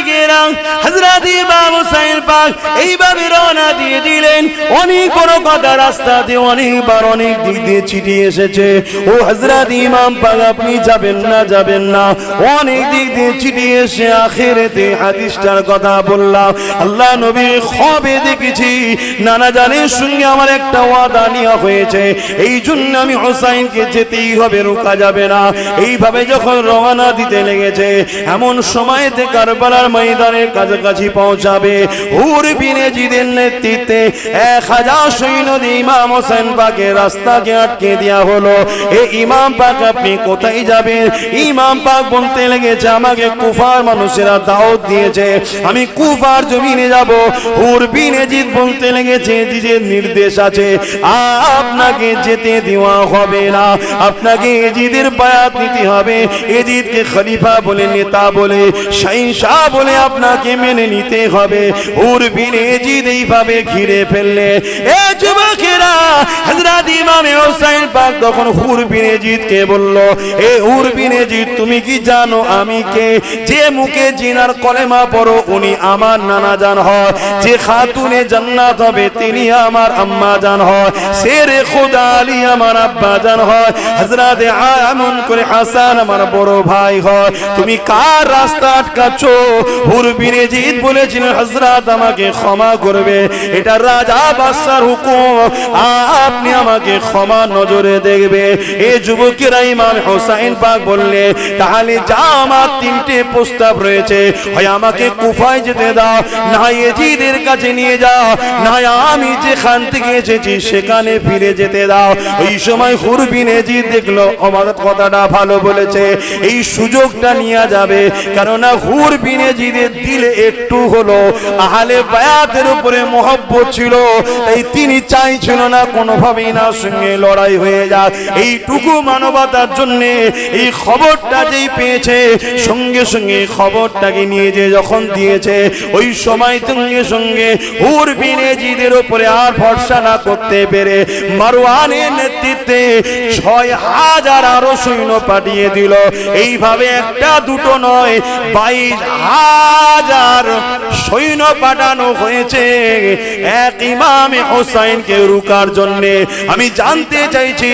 দিকেরা হযরত ইমাম হুসাইন পাক এইভাবে রওনা দিয়ে দিলেন। অনেক বড় কথা, রাস্তা দিয়ে অনেকবার অনেক দিক দিয়ে চিঠি এসেছে, ও হযরত ইমাম পাক আপনি যাবেন না যাবেন না, অনেক দিক দিয়ে চিঠি এসে আখিরাতে হাদিসটার কথা বললাম। আল্লাহ নবী খবে দেখেছি নানা জানের সঙ্গে আমার একটা ওয়াদা নেওয়া হয়েছে, এই জন্য আমি হুসাইনকে যেতেই হবে, রোকা যাবে না। এইভাবে যখন রওনা দিতে লেগেছে, এমন সময়তে কারবালার ময়দানের কাছাকাছি পৌঁছাবে। হুর বিন ইয়াজিদের নেতৃত্বে 1000 সৈন্য দিয়ে ইমাম হোসেন পাকের রাস্তাকে আটকে দেওয়া হলো। এ ইমাম পাক আপনি কোথায় যাবেন? ইমাম পাক বলতে লেগেছে আমাকে কুফার মানুষেরা দাওয়াত দিয়েছে, আমি কুফার জমিনে যাব। হুর বিন ইয়াজিদ বলতে লেগেছে যে নির্দেশ আছে আপনাকে যেতে দেওয়া হবে না, আপনাকে ইয়াজিদের বায়াত নিতে হবে, ইয়াজিদকে খলিফা বলে, নেতা বলে, শাহিনশাহ বলে আপনাকে মেনে নিতে হবে। হুর বিন ইয়াজিদ এইভাবে ঘিরে ফেললে। এ যুবকেরা, হযরত ইমাম হুসাইন পাক তখন হুর বিন ইয়াজিদকে বলল, এ হুর বিন ইয়াজিদ তুমি কি জানো আমি কে? যে মুখে জিনার কলেমা পড়ো উনি আমার নানা জান হয়, যে খাতুনে জান্নাত হবে তিনি আমার আম্মা জান হয়, শেরে খোদা আলী আমার আব্বা জান হয়, হযরত আমন করে হাসান আমার বড় ভাই হয়, তুমি কার রাস্তা আটকাচ্ছো? হুর বিন ইয়াজিদ বলেছিলেন হযরত আমাকে ক্ষমা করবে, এটা রাজা বাদশার হুকুম, আপনি আমাকে ক্ষমা নজরে দেখবে। এই যুবকেরা ইমাম হুসাইন পাক বললে তাহলে যা আমার 3টে প্রস্তাব রয়েছে, হয় আমাকে কুফায় যেতে দাও, না ইয়াজিদের কাছে নিয়ে যাও, না আমি যেখান থেকে এসেছি সেখানে ফিরে যেতে দাও। ওই সময় হুর বিন ইয়াজিদ দেখলো আমার কথাটা ভালো বলেছে, এই সুযোগটা নিয়ে যাবে, কেননা হুর বিন ইয়াজিদের দিলে একটু হলো আহলে বায়াতের উপরে মহব্বত ছিল, তাই তিনি চাইছিল না কোনোভাবেই না সঙ্গে লড়াই হয়ে যাক। এইটুকু মানবতার জন্য এই খবরটা যেই পেয়েছে সঙ্গে সঙ্গে খবরটাকে নিয়ে যে যখন দিয়েছে, ওই সময় সঙ্গে সঙ্গে হুর বিন ইয়াজিদের উপরে আর ভরসা না করতে পেরে মারওয়ানের নেতৃত্বে 6000 আরো সৈন্য পাঠিয়ে দিল। এইভাবে একটা দুটো নয়, 22000 সৈন্য পাঠানো হয়েছে এক ইমামে হুসাইনকে রুকার জন্য। আমি জানতে চাইছি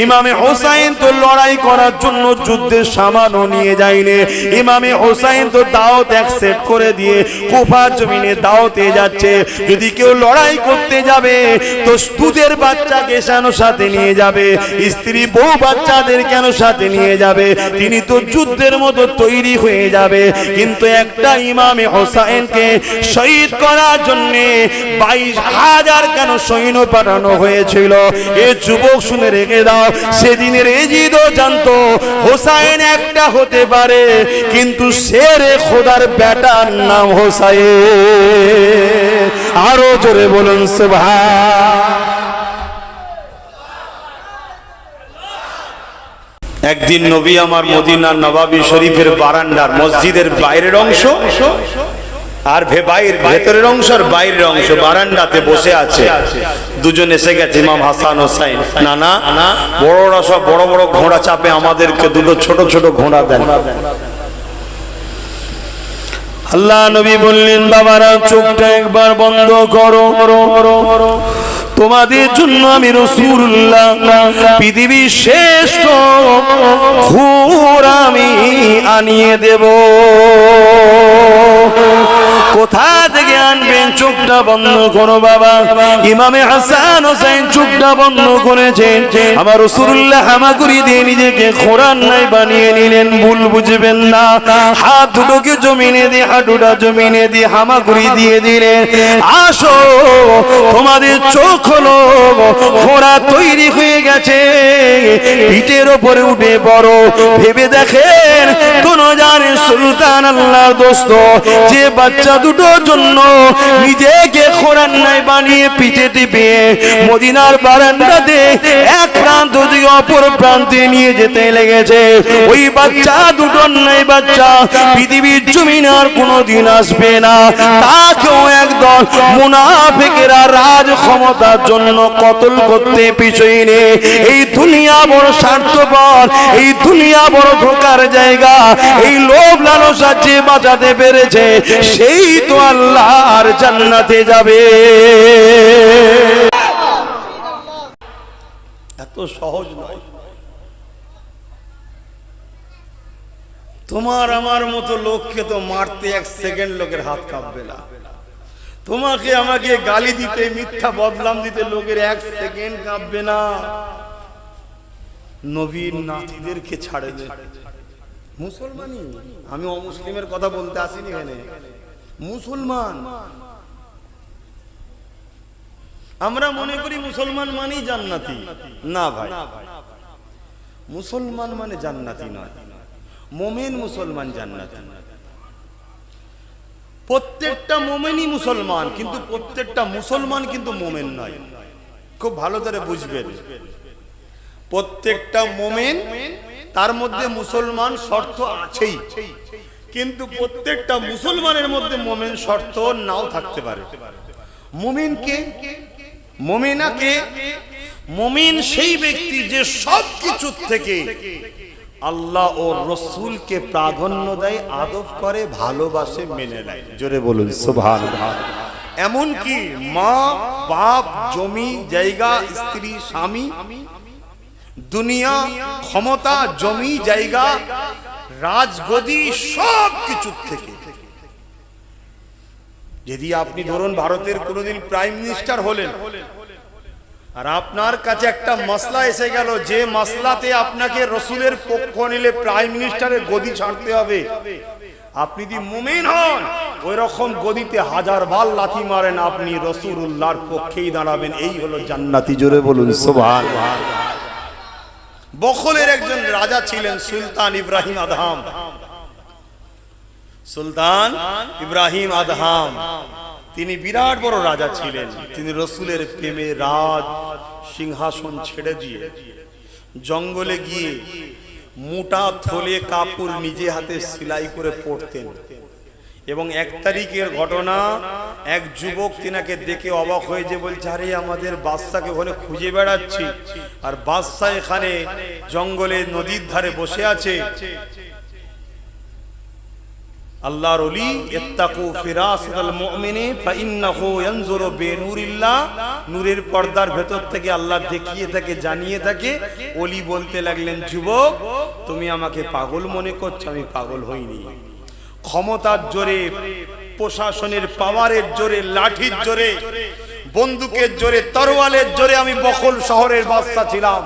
ইমামে হুসাইন তো লড়াই করার জন্য যুদ্ধের সামানও নিয়ে যায়নি, ইমামে হুসাইন তো দাওয়াত অ্যাকসেপ্ট করে দিয়ে কুফার জমিনে দাওয়াতে যাচ্ছে। যদি কেউ লড়াই করতে যাবে তো দুধের বাচ্চাকে কেন সাথে নিয়ে যাবে, স্ত্রী বউ বাচ্চাদের কেন সাথে নিয়ে যাবে? তিনি তো যুদ্ধের মতো তৈরি হয়ে যাবে। কিন্তু একটা ইমামে হুসাইনকে শহীদ করার জন্য 22000 কেন সৈন্য পাঠানো হয়েছিল? এ যুবক শুনে রেখে দাও, সেদিনের ইয়াজিদও জানতো হুসাইন একটা হতে পারে, কিন্তু শেরে খোদার বেটার নাম হুসাইন। আরো জোরে বলুন সুবহান। একদিন নবী আমার মদিনার নবাবী শরীফের বারান্দার মসজিদের বাইরের অংশ আর ভেতরের অংশ আর বাইরের অংশ বারান্দাতে বসে আছে। দুজন এসে গেছে, ইমাম হাসান হোসাইন। নানা বড়রা সব বড় বড় ঘোড়া চাপে, আমাদেরকে দুটো ছোট ছোট ঘোড়া দেন। আল্লাহ নবী বললেন বাবারা চোখটা একবার বন্ধ করো, তোমাদের জন্য আমি রাসূলুল্লাহ পৃথিবীর শ্রেষ্ঠ ঘোড়া আমি আনিয়ে দেব। কোথা থেকে আনবেন? চোখটা বন্ধ করো বাবা। ইমামে হাসান হোসেন চোখটা বন্ধ করেছেন। আমার রাসূলুল্লাহ হামাগুড়ি দিয়ে নিজেকে ঘোড়ার নাই বানিয়ে নিলেন। ভুল বুঝবেন না, হাত দুটোকে জমিনে দিয়ে, হাঁটুটা জমিনে দিয়ে হামাগুড়ি দিয়ে দিলেন। আসো তোমাদের চোখ হলো ঘোড়া তৈরি হয়ে গেছে, পিঠের ওপরে উঠে বড় ভেবে দেখেন কোন জানে সুলতান আল্লাহর দোস্ত যে বাচ্চা দুটোর জন্য নিজেকে ঘোড়ার নাই বানিয়ে পিঠে টিপে মদিনার বারান্দাতে এক প্রান্ত থেকে অপর প্রান্তে নিয়ে যেতে লেগেছে, ওই বাচ্চা দুটোর নাই বাচ্চা পৃথিবীর জমিনে আর কোনোদিন আসবে না। তাকেও একদল মুনাফিকেরা রাজ ক্ষমতার জন্য কতল করতে পিছনে। এই দুনিয়া বড় স্বার্থপর, এই দুনিয়া বড় ধোকার জায়গা। জায়গা। এই লোভ লালসা যে বাঁচাতে পেরেছে সেই তো আল্লাহর জান্নাতে যাবে। এত সহজ নয়। তোমার আমার মতো লোককে তো মারতে এক সেকেন্ড লোকের হাত কাঁপবে না। তোমাকে আমাকে গালি দিতে, মিথ্যা বদনাম দিতে লোকের এক সেকেন্ড কাঁপবে না। নবীর নাতিদেরকে ছাড়ে দে। মুসলমানই, আমি অমুসলিমের কথা বলতে আসিনি এখানে। মুসলমান, আমরা মনে করি মুসলমান মানেই জান্নাতি। না ভাই, মুসলমান মানে জান্নাতি নয়, মুমিন মুসলমান জান্নাতি। প্রত্যেকটা মুমিনই মুসলমান, কিন্তু প্রত্যেকটা মুসলমান কিন্তু মুমিন নয়। খুব ভালো করে বুঝবেন, প্রত্যেকটা মুমিন, তার মধ্যে মুসলমান শর্ত আছেই, কিন্তু প্রত্যেকটা মুসলমানের মধ্যে মুমিন শর্ত নাও থাকতে পারে। মুমিন কে? মুমিনাকে? মুমিন সেই ব্যক্তি যে সব কিছু থেকে আল্লাহ ও রসুলকে প্রাধান্য দেয়, আদব করে, ভালোবাসে, মেনে নেয়। জোরে বলুন সুবহানাল্লাহ। এমনকি মা বাপ, জমি জায়গা, স্ত্রী স্বামী, দুনিয়া, ক্ষমতা, জমি জায়গা, রাজগদি, সব কিছু থেকে। যদি আপনি ধরুন ভারতের কোনোদিন প্রাইম মিনিস্টার হলেন, আর আপনার কাছে একটা মাসলা এসে গেল, যে মাসলাতে আপনাকে রসুলের পক্ষ নিলে প্রাইম মিনিস্টারের গদি ছাড়তে হবে, আপনি যদি মুমিন হন ওই রকম গদিতে হাজার বার লাথি মারেন, আপনি রাসূলুল্লাহর পক্ষেই দাঁড়াবেন। এই হলো জান্নাতি। জোরে বলুন সুবহানাল্লাহ। বখলের একজন রাজা ছিলেন, সুলতান ইব্রাহিম আদহাম। সুলতান ইব্রাহিম আদহাম তিনি বিরাট বড় রাজা ছিলেন। তিনি রসুলের প্রেমে রাজ সিংহাসন ছেড়ে দিয়ে জঙ্গলে গিয়ে মোটা থলে কাপড় নিজে হাতে সেলাই করে পরতেন। এবং এক তারিখের ঘটনা, এক যুবক তিনাকে দেখে অবাক হয়ে যে বলছে, আরে আমাদের বাদশাকে ওখানে খুঁজে বেড়াচ্ছি, আর বাদশা এখানে জঙ্গলে নদীর ধারে বসে আছে। আল্লাহর ওলি, ইত্তাকু ফিরাসাতাল মুমিনি ফাইন্নাহু ইয়ানজুরু বিনুরিল্লাহ, নূরের পর্দার ভেতর থেকে আল্লাহ দেখিয়ে থাকে, জানিয়ে থাকে। ওলি বলতে লাগলেন, যুবক তুমি আমাকে পাগল মনে করছো, আমি পাগল হইনি। ক্ষমতার জোরে, প্রশাসনের পাওয়ারের জোরে, লাঠির জোরে, বন্দুকের জোরে, তরোয়ালের জোরে আমি বখল শহরের বাদশা ছিলাম।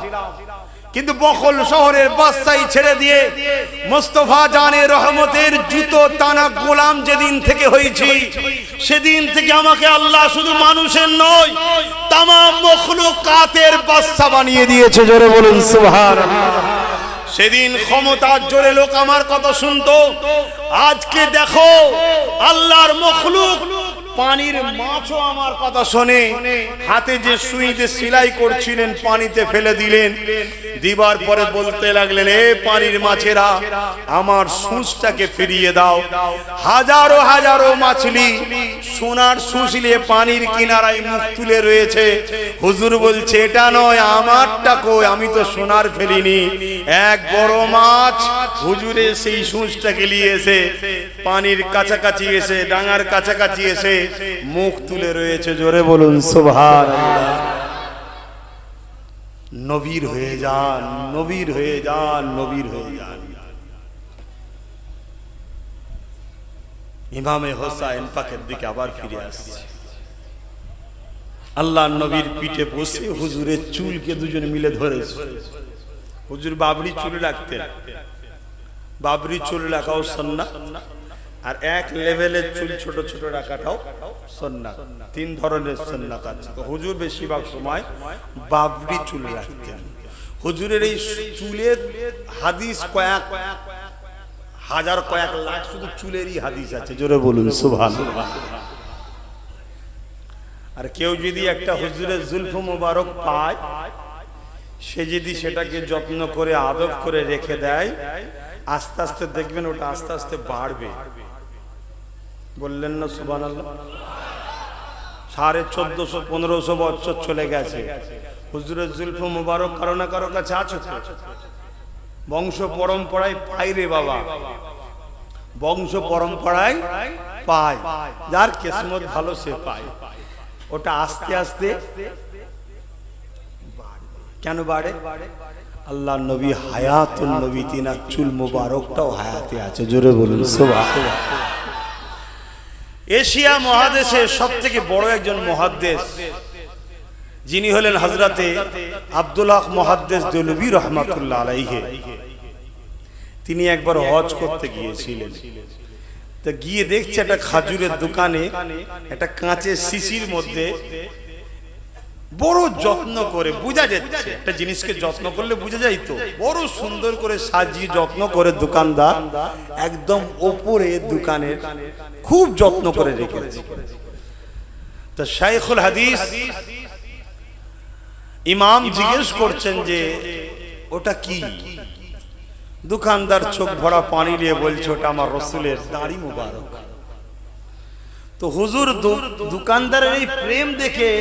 কিন্তু বখল শহরের বাদশাই ছেড়ে দিয়ে মুস্তাফা জানে রহমতের জুতো টানা গোলাম যেদিন থেকে হয়েছি, সেদিন থেকে আমাকে আল্লাহ শুধু মানুষের নয় তামাম মখলুকাতের বাদশা বানিয়ে দিয়েছে। জোরে বলুন সুবহানাল্লাহ। সেদিন ক্ষমতার জোরে লোক আমার কথা শুনতো, আজকে দেখো আল্লাহর মখলুক পানির মাছও আমার কথা শোনে। হাতে যে সুইতে সেলাই করছিলেন পানিতে ফেলে দিলেন, দিবার পরে বলতে লাগলেন, এ পানির মাছেরা আমার সূঁচটাকে ফিরিয়ে দাও। হাজারো হাজারো মাছলি সোনার সূঁচ নিয়ে পানির কিনারায় মুখ তুলে রয়েছে। হুজুর বলছে, এটা নয়, আমারটা কই, আমি তো সোনার ফেলিনি। এক বড় মাছ হুজুরে সেই সূঁচটাকে নিয়ে এসে পানির কাছাকাছি এসে, ডাঙার কাছাকাছি এসে মুখ তুলে রয়েছে। জোরে বলুন সুবহানাল্লাহ। নবীর হয়ে যান, নবীর হয়ে যান, নবীর হয়ে যান। ইমামে হোসাইন পাকের দিকে আবার ফিরে আসছে। আল্লাহ নবীর পিঠে বসে হুজুরের চুলকে দুজনে মিলে ধরেছে। হুজুর বাবরি চুল রাখতেন, বাবরি চুল রাখাও সুন্নাত, আর এক লেভেলের চুল ছোট ছোট রাখাটাও সুন্নাত। তিন ধরনের সুন্নাত আছে। তো হুজুর বেশিরভাগ সময় বাবরি চুল রাখতেন। হুজুরের এই চুলের হাদিস কয়েক হাজার, কয়েক লাখ শুধু চুলেরই হাদিস আছে। জোরে বলুন সুবহানাল্লাহ। আর কেউ যদি একটা হুজুরের জুলফ মুবারক পায়, সে যদি সেটাকে যত্ন করে আদব করে রেখে দেয়, আস্তে আস্তে দেখবেন ওটা আস্তে আস্তে বাড়বে। বললেন না সুবহানাল্লাহ? 1450-1500 বছর চলে গেছে, হুজুরের জুলফ মুবারক কারো না কারো কাছে আছে। বংশ পরম্পরায় পাই রে বাবা, বংশ পরম্পরায় পায়, যার কিসমত ভালো সে পায়। ওটা আস্তে আস্তে কেন বাড়ে? আল্লাহ নবী হায়াতুল নবী, তিনার চুল মুবারকটাও হায়াতে আছে, জোরে বলুন সুবহানাল্লাহ। এশিয়া মহাদেশের সব থেকে বড় একজন মুহাদ্দিস যিনি হলেন হযরতে আব্দুল হক মুহাদ্দিস দেলবি রাহমাতুল্লাহ আলাইহি। তিনি একবার হজ করতে গিয়েছিলেন, তো গিয়ে দেখছে একটা খাজুরের দোকানে একটা কাঁচের শিশির মধ্যে বড় যত্ন করে, বোঝা যাচ্ছে একটা জিনিসকে যত্ন করলে বোঝা যায় তো, বড় সুন্দর করে সাজিয়ে যত্ন করে দোকানদার একদম ওপরে দোকানের খুব যত্ন করে রেখেছে। তো শাইখুল হাদিস ইমাম জিজ্ঞেস করছেন যে ওটা কি? দোকানদার চোখ ভরা পানি নিয়ে বলছে ওটা আমার রাসূলের দাড়ি মুবারক। তো হুজুর দোকানদারের এই প্রেম দেখে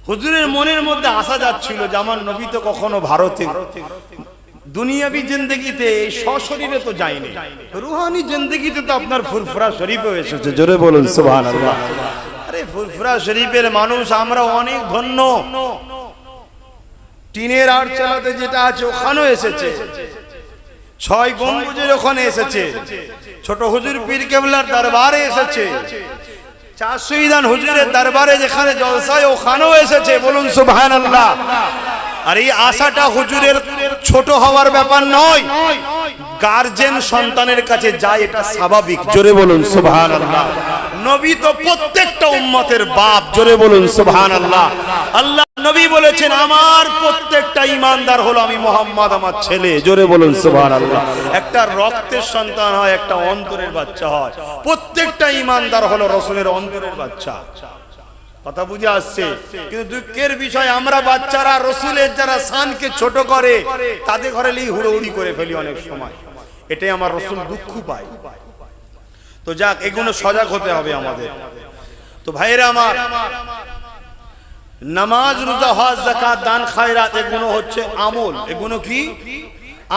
হুজুরের মনের মধ্যে আসা যাচ্ছিল যে আমার নবী তো কখনো ভারতে দুনিয়াবি জিন্দেগিতে সশরীরে তো যায়নি, রুহানি জিন্দেগিতে তো আপনার ফুরফুরা শরীফে এসেছে, জোরে বলুন সুবহানাল্লাহ। আরে ফুরফুরা শরীফের মানুষ আমরা অনেক ধন্য, টিনের আট চালাতে যেটা আছে ওখানেও এসেছে, 6 গম্বুজের ওখানে এসেছে, ছোট হুজুর পীর কেবলার দরবারে এসেছে, 4 শহীদান হুজুরের দরবারে যেখানে জলসায় ওখানেও এসেছে, বলুন সুবহানাল্লাহ। আর এই আশাটা হুজুরের ছোট হওয়ার ব্যাপার নয়, গার্জেন সন্তানের কাছে যায় এটা স্বাভাবিক, জোরে বলুন সুবহানাল্লাহ। নবী তো প্রত্যেকটা উম্মতের বাপ, জোরে বলুন সুবহানাল্লাহ। আল্লাহ নবী বলেছেন আমার প্রত্যেকটা ঈমানদার হলো আমি মুহাম্মদ আমার ছেলে, জোরে বলুন সুবহানাল্লাহ। একটা রক্তের সন্তান হয়, একটা অন্তরের বাচ্চা হয়, প্রত্যেকটা ঈমানদার হলো রাসূলের অন্তরের বাচ্চা। কথা বুঝে আসছে? কিন্তু দুঃখের বিষয় আমরা বাচ্চারা রাসূলের যারা শানকে ছোট করে তাদের ঘরে লিয়ে হুড়োহুড়ি করে ফেলি অনেক সময়, এটাই আমার রাসূল দুঃখ পায়। তো যাক, এগুলো সজাগ হতে হবে আমাদের। তো ভাইরা আমার, নামাজ, রোজা, হজ, যাকাত, দান, খায়রাত এগুলো হচ্ছে আমল। এগুলো কি?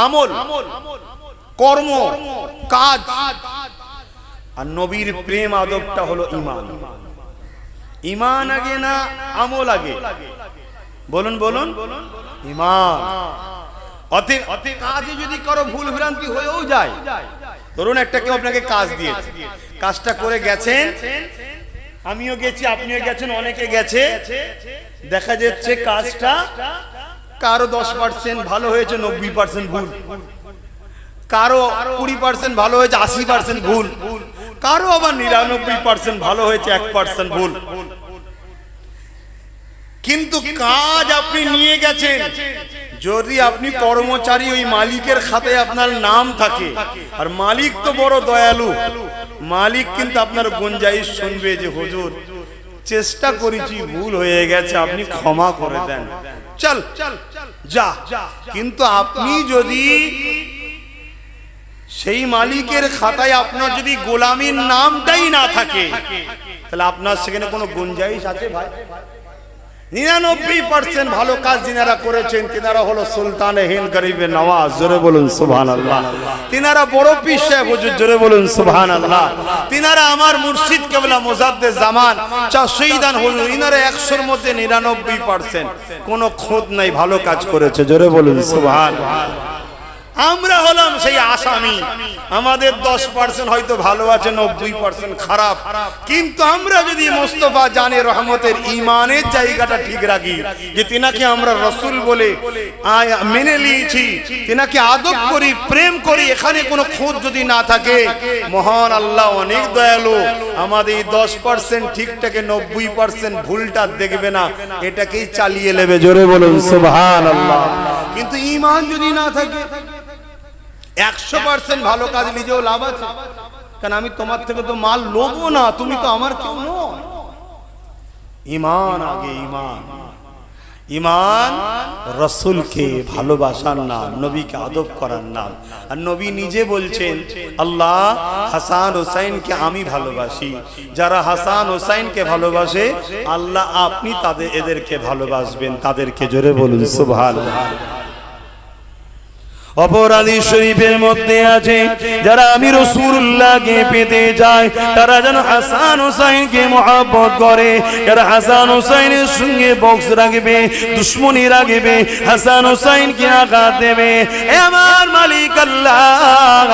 আমল, কর্ম, কাজ। আর নবীর প্রেম আদবটা হলো ঈমান। ঈমান আগে না আমল আগে? বলুন বলুন। ঈমান। অতএব কাজে যদি কারো ভুল ভ্রান্তি হয়েও যায়, ধরুন একটা কেউ আপনাকে কাজ দিয়েছে, কাজটা করে গেছেন, আমিও গেছি, আপনিও গেছেন, অনেকে গেছে, দেখা যাচ্ছে কাজটা কারো 10% ভালো হয়েছে, 90% ভুল, কারো 20% ভালো হয়েছে, 80% ভুল, কারো আবার 99% ভালো হয়েছে, 1% ভুল। কিন্তু কাজ আপনি নিয়ে গেছেন, যদি আপনি কর্মচারী, ওই মালিকের খাতায় আপনার নাম থাকে, আর মালিক তো বড় দয়ালু, মালিক কিন্তু আপনার গুঞ্জাইশ শুনবে যে হুজুর চেষ্টা করেছি, ভুল হয়ে গেছে, আপনি ক্ষমা করে দেন, চল যা। কিন্তু আপনি যদি সেই মালিকের খাতায় আপনার যদি গোলামীর নামটাই না থাকে, তাহলে আপনার সেখানে কোনো গুঞ্জাইশ আছে ভাই? 99% ভালো কাজ যিনারা করেছেন তিনারা হলো সুলতানে হিন্দ গরিবে নওয়াজ, জোরে বলুন সুবহানাল্লাহ। তিনারা বড় পীর সাহেব হুজুর, জোরে বলুন সুবহানাল্লাহ। তিনারা আমার মুর্শিদ কেবলা মুজাদ্দেদ জামান, 4 শহীদান হুজুর, ইনারা 100-র মধ্যে 99% কোনো খোঁজ নাই, ভালো কাজ করেছে, জোরে বলুন সুবহানাল্লাহ। আমরা হলাম সেই আসামি, আমাদের 10% হয়তো ভালো আছে, 90% খারাপ। কিন্তু আমরা যদি মুস্তাফা জানে রহমতের ঈমানের জায়গাটা ঠিক রাখি, যে তিনাকে আমরা রাসূল বলে মেনে নিয়েছি, তিনাকে আদব করি, প্রেম করি, এখানে কোনো খুঁত যদি না থাকে, মহান আল্লাহ অনেক দয়ালু, আমাদের 10% ঠিকটাকে 90% ভুলটা দেখবে না, এটাকেই চালিয়ে নেবে, জোরে বলুন সুবহানাল্লাহ। কিন্তু ঈমান যদি না থাকে, 100% ভালো কাজ নিজেও লাভ আছে, কারণ আমি তোমার থেকে তো মাল লোবো না, তুমি তো আমার কেউ নও। ঈমান আগে, ঈমান। ঈমান রাসূলকে ভালোবাসার নাম, নবীকে আদব করার নাম। আর নবী নিজে বলছেন, আল্লাহ হাসান হোসেনকে আমি ভালোবাসি, যারা হাসান হোসেনকে ভালোবাসে আল্লাহ আপনি এদেরকে ভালোবাসবেন, তাদেরকে, জোরে বলুন সুবহানাল্লাহ। অপরাধী শরীফের মধ্যে আছে যারা আমি রাসূলুল্লাহকে পেতে যায় তারা যেন হাসান হোসেনকে মহব্বত করে, যারা হাসান হোসেনের সঙ্গে বক্স রাখবে, দুশ্মনী রাখবে, হাসান হোসেনকে আঘাত দেবে। এ আমার মালিক আল্লাহ,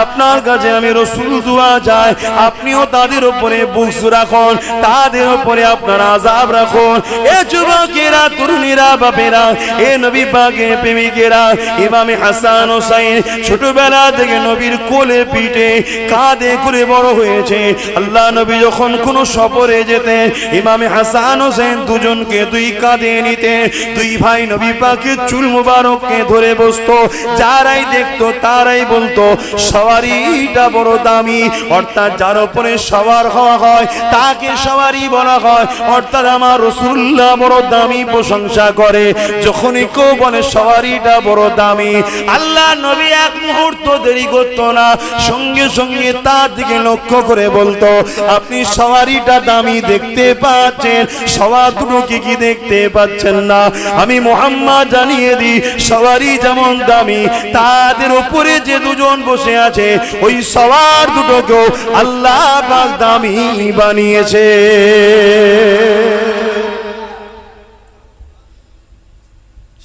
আপনার কাছে আমি রাসূল দোয়া চাই, আপনিও তাদের উপরে বক্স রাখুন, তাদের উপরে আপনার আযাব রাখুন। এ যুবকেরা, তরুণীরা, বাপেরা, এ নবী পাকের প্রেমিকেরা, ইমামে হাসান হোসেন ছোটবেলা থেকে নবীর কোলে পিঠে কাঁধে করে বড় হয়েছে। আল্লাহ নবী যখন কোন সফরে যেতেন, ইমামে হাসান হোসেন দুজনকে দুই কাঁধে নিতে, দুই ভাই নবী পাকের চুল মুবারককে ধরে বসতো। যারাই দেখতো তারাই বলতো সওয়ারিটা বড় দামি, অর্থাৎ যার উপরে সওয়ার হওয়া হয় তাকে সওয়ারি বলা হয়, অর্থাৎ আমার রাসূলুল্লাহ বড় দামি প্রশংসা করে। যখনই কেউ বলে সওয়ারিটা বড় দামি, আল্লাহ নবী এক মুহূর্ত দেরি করতো না, সঙ্গে সঙ্গে তার দিকে লক্ষ্য করে বলতো আপনি সওয়ারিটা দামি দেখতে পাচ্ছেন, সওয়ার দুটো কি দেখতে পাচ্ছেন না? আমি মুহাম্মদ জানিয়ে দিই সওয়ারি যেমন দামি, তাদের উপরে যে দুজন বসে আছে ওই সওয়ার দুটোকেও আল্লাহ পাক দামি বানিয়েছে।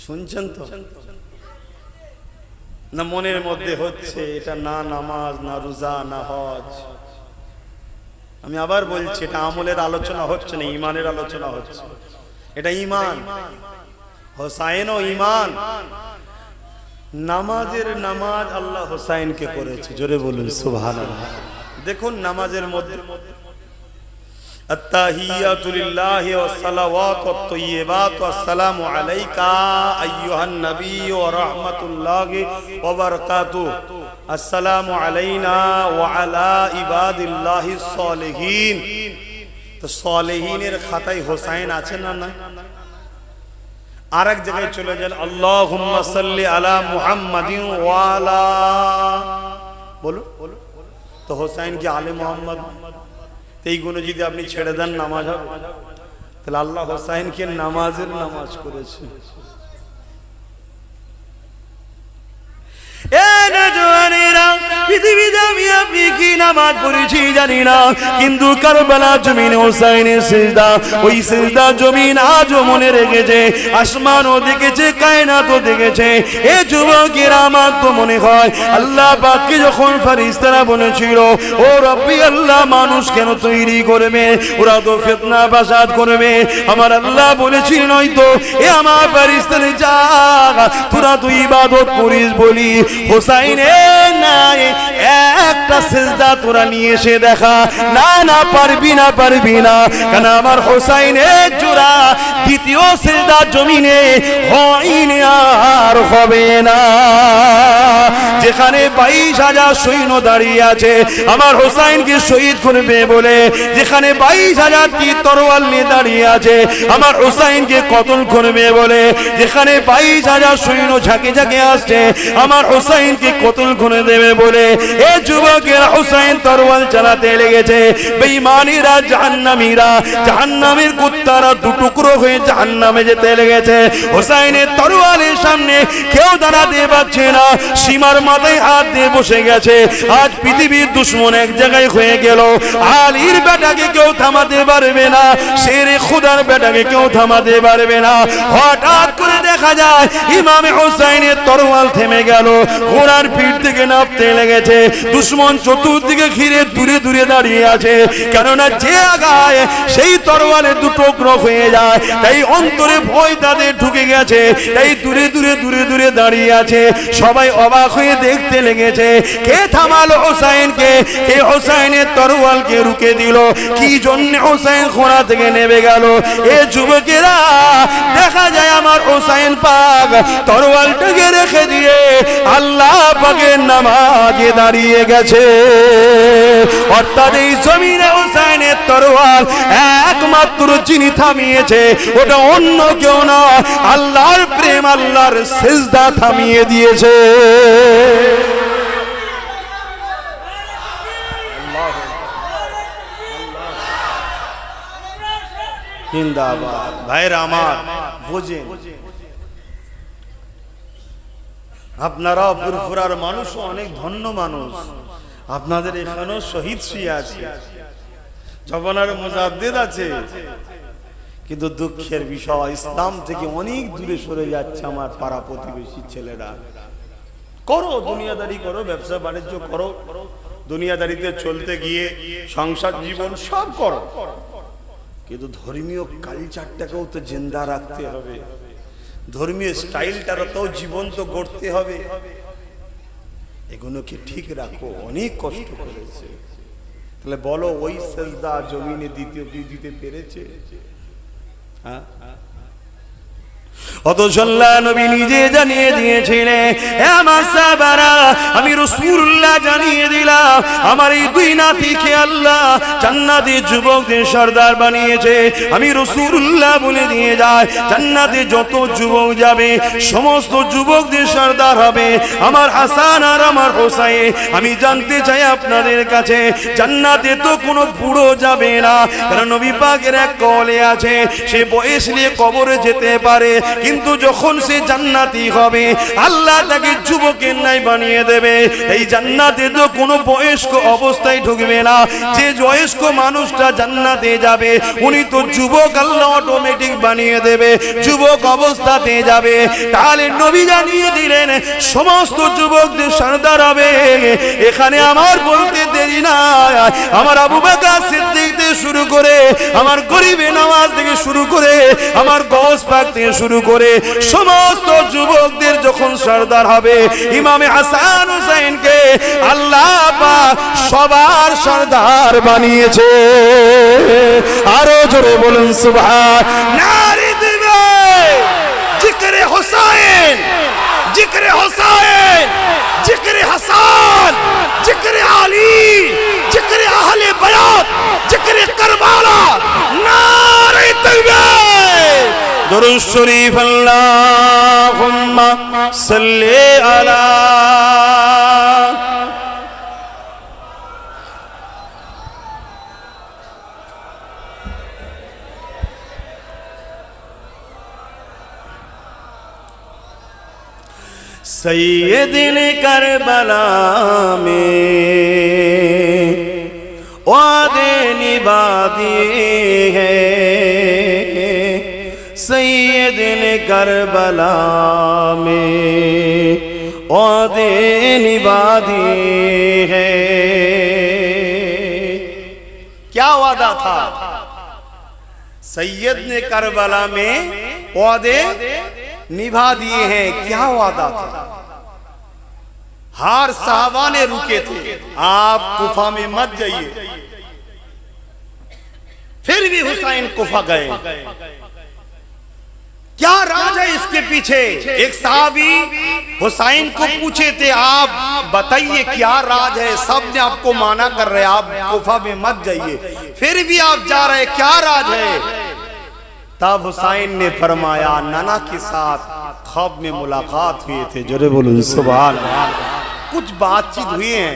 শুনছেন তো? না মনের মধ্যে হচ্ছে এটা না নামাজ, না রোজা, না হজ। আমি আবার বলছি, এটা আমলের আলোচনা হচ্ছে না, ইমানের আলোচনা হচ্ছে। এটা ইমান, হোসাইনও ইমান। নামাজের নামাজ আল্লাহ হোসাইনকে করেছে, জোরে বলুন সুবহানাল্লাহ। দেখুন নামাজের মধ্যে আত্তাহিয়াতু লিল্লাহি ওয়াস সালাওয়াতু ওয়াত তাইয়্যিবাতু আসসালামু আলাইকা আইয়ুহান নবী ওয়া রাহমাতুল্লাহি ওয়া বারাকাতুহু, আসসালামু আলাইনা ওয়া আলা ইবাদিল্লাহিস সালিহিন। তো সালিহিনের খাতায় হোসাইন আছে না না? আরেক জায়গায় চলে যান, আল্লাহুম্মা সাল্লি আলা মুহাম্মাদিন ওয়া আলা, বলো তো হোসাইন কি আলে মুহাম্মদ? এইগুলো যদি আপনি ছেড়ে দেন নামাজ হবে, তাহলে আল্লাহ হোসাইনকে নামাজের নামাজ করেছে। পৃথিবীতে আমি আপনি কি নামাজ পড়েছি জানি না, কিন্তু কারবালা জমিনে হোসাইনের সিজদা, ওই সিজদা জমিন আজও মনে রেখেছে, আসমানও দেখেছে, কায়নাতও দেখেছে। এ যুবকেরা, আমার তো মনে হয় আল্লাহ পাককে যখন ফেরেশতারা বলেছিল ও রব্বি আল্লাহ মানুষ কেন তৈরি করবে, ওরা তো ফিতনা ফাসাদ করবে, আমার আল্লাহ বলেছিলেন হয়তো এ আমার ফেরেশতারা যা তোরা তুই ইবাদত করিস বলি হোসাইনের নাই একটা সিজদা তোরা নিয়ে এসে দেখা। না না, পারবি না, পারবি না, কারণ আমার হোসাইনের জোড়া দ্বিতীয় সিজদা জমিনে হয়নি আর হবে না। যেখানে 22,000 সৈন্য দাঁড়িয়ে আছে আমার হোসাইনকে শহীদ করবে বলে, যেখানে 22,000 তীর তরোয়াল নিয়ে দাঁড়িয়ে আছে আমার হোসাইনকে কতল করবে বলে, যেখানে 22,000 সৈন্য ঝাঁকে ঝাঁকে আসছে আমার হোসাইনকে কতল করে দেবে বলে, এ যুবকেরা হোসাইন তরোয়াল চালাতে লেগেছে। বেঈমানিরা, জাহান্নামীরা, জাহান্নামের কুত্তারা দুটুকরো হয়ে জাহান্নামে যেতে লেগেছে। হোসাইনের তরোয়ালের সামনে কেউ দাঁড়াতে পারছে না, সীমার মাথায় হাত দিয়ে বসে গেছে। আজ পৃথিবীর দুশ্মন এক জায়গায় হয়ে গেল, আলীর বেটাকে কেউ থামাতে পারবে না, শেরে খুদার বেটাকে কেউ থামাতে পারবে না। হঠাৎ করে দেখা যায় ইমামে হোসাইনের তরোয়াল থেমে গেল, ঘোড়ার পিঠ থেকে নামতে লেগেছে। দুশ্মন চতুর্দিকে ঘিরে দূরে দূরে দাঁড়িয়ে আছে, কেননা যে আগায় সেই তরোয়ালে দুটুকরো হয়ে যায়, তাই অন্তরে ভয় তাদের ঢুকে গেছে, তাই দূরে দূরে দূরে দূরে দাঁড়িয়ে আছে। সবাই অবাক হয়ে দেখতে লেগেছে কে থামালো হোসাইনকে, কে হোসাইনের তরোয়ালকে রুকে দিল, কি জন্য হোসাইন ঘোড়া থেকে নেমে গেল। এ যুবকেরা, দেখা যায় আমার হোসাইন পাক তরোয়ালটাকে রেখে দিয়ে আল্লাহ পাকের নামাজে দাঁড়িয়ে গেছে। অর্থাৎ এই জমিনে হোসাইনের তরোয়াল একমাত্র যিনি থামিয়েছে ওটা অন্য কেউ না, আল্লাহর প্রেম, আল্লাহর সিজদা থামিয়ে দিয়েছে। জিন্দাবাদ। ভাইরা আমার, বুঝেন আপনারা ফুরফুরার মানুষও অনেক ধন্য মানুষ, আপনাদের এখানেও শহীদ শুয়ে আছে, জবানার মুজাদ্দিদ আছে, কিন্তু দুঃখের বিষয় ইসলাম থেকে অনেক দূরে সরে যাচ্ছে আমার পাড়া প্রতিবেশী ছেলেরা। করো দুনিয়াদারি করো, ব্যবসা বাণিজ্য করো, দুনিয়াদারিতে চলতে গিয়ে সংসার জীবন সব করো, কিন্তু ধর্মীয় কালচারটাকেও তো জিন্দা রাখতে হবে, ধর্মীয় স্টাইলটাকেও জীবন্ত করতে হবে। এগুলোকে ঠিক রাখো। অনেক কষ্ট করেছে, তাহলে বলো ওই সেজদা জমিনে দিতে পেরেছে? হ্যাঁ, অথচ আল্লাহ নবী নিজে জানিয়ে দিয়েছিলেন, হে আমার সাহাবারা, আমি রাসূলুল্লাহ জানিয়ে দিলাম আমার এই দুই নাতিকে আল্লাহ জান্নাতে যুবকদের সর্দার বানিয়েছে। আমি রাসূলুল্লাহ বলে দিয়ে যায়, জান্নাতে যত যুবক যাবে সমস্ত যুবকদের সর্দার হবে আমার হাসান আর আমার হোসাইন। আমি জানতে চাই আপনাদের কাছে, জান্নাতে তো কোনো বুড়ো যাবে না, কারণ নবী পাকের এক কওলে আছে, সে বয়স নিয়ে কবরে যেতে পারে, কিন্তু যখন সে জান্নাতি হবে আল্লাহ তাকে যুবকের ন্যায় বানিয়ে দেবে। এই জান্নাতে তো কোনো বয়স্ক অবস্থায় ঢুকবে না, যে বয়স্ক মানুষটা জান্নাতে যাবে উনি তো যুবক, আল্লাহ অটোমেটিক বানিয়ে দেবে, যুবক অবস্থাতে যাবে। তাহলে নবী জানিয়ে দিলেন সমস্ত যুবকদের সর্দার হবে। এখানে আমার বলতে দেরি না, আমার আবু বকর সিদ্দিক থেকে শুরু করে, আমার গরিবে নওয়াজ থেকে শুরু করে, আমার গওস পাক থেকে শুরু করে সমস্ত যুবকদের যখন সর্দার হবে, ইমামে হাসান হুসাইনকে আল্লাহ পাক সবার সর্দার বানিয়েছে। আরো জোরে বলুন সুবহান। নারে দিবে জিকরে হুসাইন, জিকরে হুসাইন, জিকরে হাসান, জিকরে আলী, জিকরে আহলে বায়াত, জিকরে কারবালা। নারে দিবে দুরূদ শরীফ আল্লাহুম্মা সাল্লি আলা सैयदे करबला में वादे निभा दिए हैं, सैयदे करबला में वादे निभा दिए हैं। क्या वादा था? सैयद ने करबला में वादे निभा दिए हैं। क्या वादा था? हर साहबा ने रुके थे, आप कुफा में मत जाइए, फिर भी हुसैन कुफा गए। क्या राज है इसके पीछे? एक साहबी हुसैन को पूछे थे, आप बताइए क्या राज है? सब ने आपको माना कर रहे, आप कुफा में मत जाइए, फिर भी आप जा रहे, क्या राज है? तब हुसैन ने फरमाया, नाना के साथ ख्वाब में मुलाकात हुए थे। जोरे बोलो सुभान अल्लाह। कुछ बातचीत हुई है,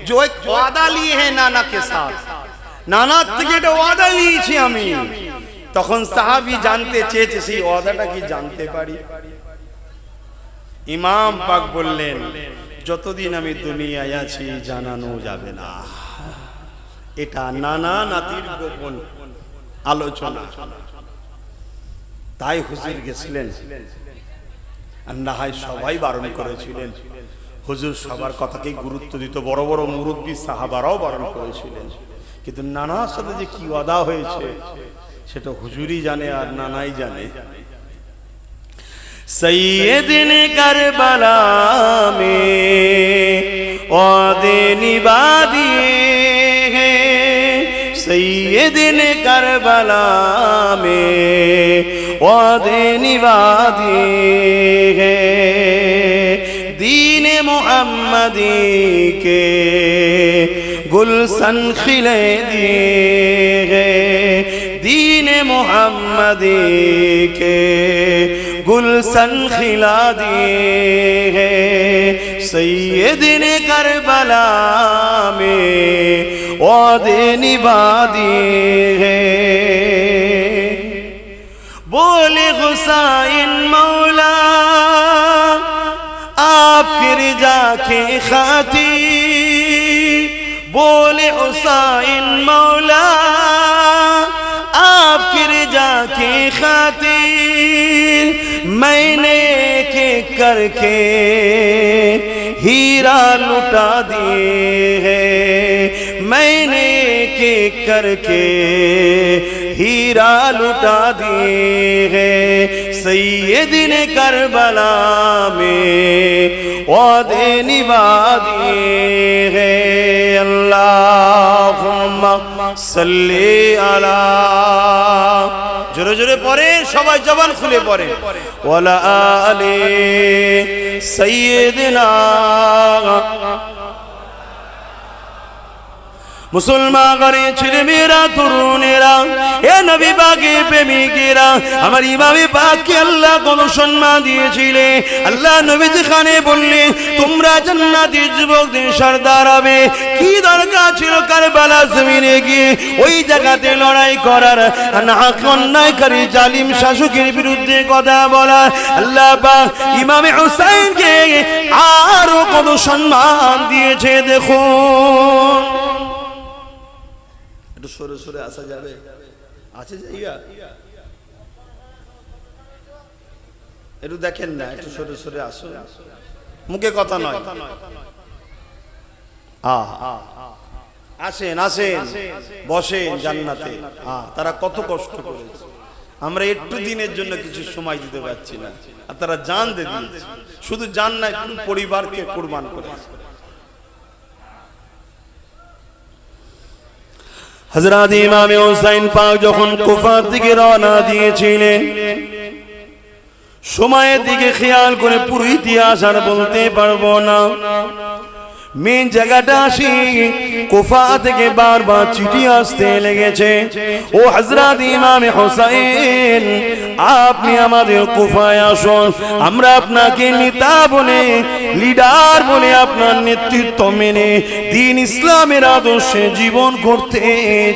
जो एक वादा लिए हैं नाना के साथ, नाना থেকে ওয়াদা নিয়েছি আমি। তখন সাহাবী জানতে চেয়েছে সেই ওয়াদাটা কি জানতে পারি? ইমাম পাক বললেন, যতদিন আমি দুনিয়ায় আছি জানানো যাবে না। এটা নানা নাতির গোপন আলোচনা। তাই হুজুর গেছিলেন, আর না হয় সবাই বারণ করেছিলেন। হুজুর সবার কথাকেই গুরুত্ব দিত, বড় বড় মুরব্বী সাহাবারাও বারণ করেছিলেন, কিন্তু নানার সাথে যে কি ওয়াদা হয়েছে সেটা হুজুরই জানে আর নানাই জানে। সৈয়দে কারবালা মে ওয়াদে নিভা দিয়ে हैं, सैयदे करबला में वादे निभा दिए हैं। दीन मुहम्मदी के गुलशन खिले दिए हैं, दीन मुहम्मदी के गुलशन खिला दिए हैं। सैयदे करबला में वादे निभा दिए हैं। बोले हुसैन मौला आपकी रिजा के खातिर बोले हुसैन मौला, आपकी रिजा के खातिर मैंने के करके हीरा लुटा दिए हैं, मैंने के करके हीरा लुटा दिए हैं। सैयदने करबला में वादे निभा दिए हैं। अल्लाहुम्मा सल्ली अला, जोरे जोरे पढ़े, सबाई जबान खुले पढ़े, वाला आले सैयदना। मुसलमान घरे ছেলে মেয়েরা তরুণেরা, এ নবী পাকের প্রেমিকেরা, আমার ইমামে পাককে আল্লাহ কত সম্মান দিয়েছিলেন। আল্লাহ নবী যেখানে বললেন তোমরা জান্নাতের যুবকদের সর্দার হবে, কি দরকার ছিল কারবালা জমিনে গিয়ে ওই জায়গাতে লড়াই করার, অন্যায়কারী জালিম শাসকের বিরুদ্ধে কথা বলা। আল্লাহ পাক ইমামে হুসাইনকে আরো কত সম্মান দিয়েছে দেখুন। একটু সরে সরে আসা যাবে? আছে জায়গা? একটু দেখেন না, একটু সরে সরে আসুন, মুখে কথা নয়। আসেন আসেন, বসেন জান্নাতে। তারা কত কষ্ট করেছে, আমরা একটু দিনের জন্য কিছু সময় দিতে পারছি না, আর তারা জান দিয়ে দিয়েছে। শুধু জান না, একটু পরিবারকে কুরবান করেছে। হযরত ইমাম হুসাইন পাক যখন কুফার দিকে রওনা দিয়েছিলেন, সময়ের দিকে খেয়াল করে পুরো ইতিহাস আর বলতে পারবো না। মেন জায়গাটা আসি, কুফা থেকে বারবার চিঠি আসতে লেগেছে, ও হযরত ইমাম হুসাইন আপনি আমাদের কুফায় আসুন, আমরা আপনাকে নেতা বলে, লিডার বলে আপনার নেতৃত্ব মেনে দ্বীন ইসলামের আদর্শে জীবন করতে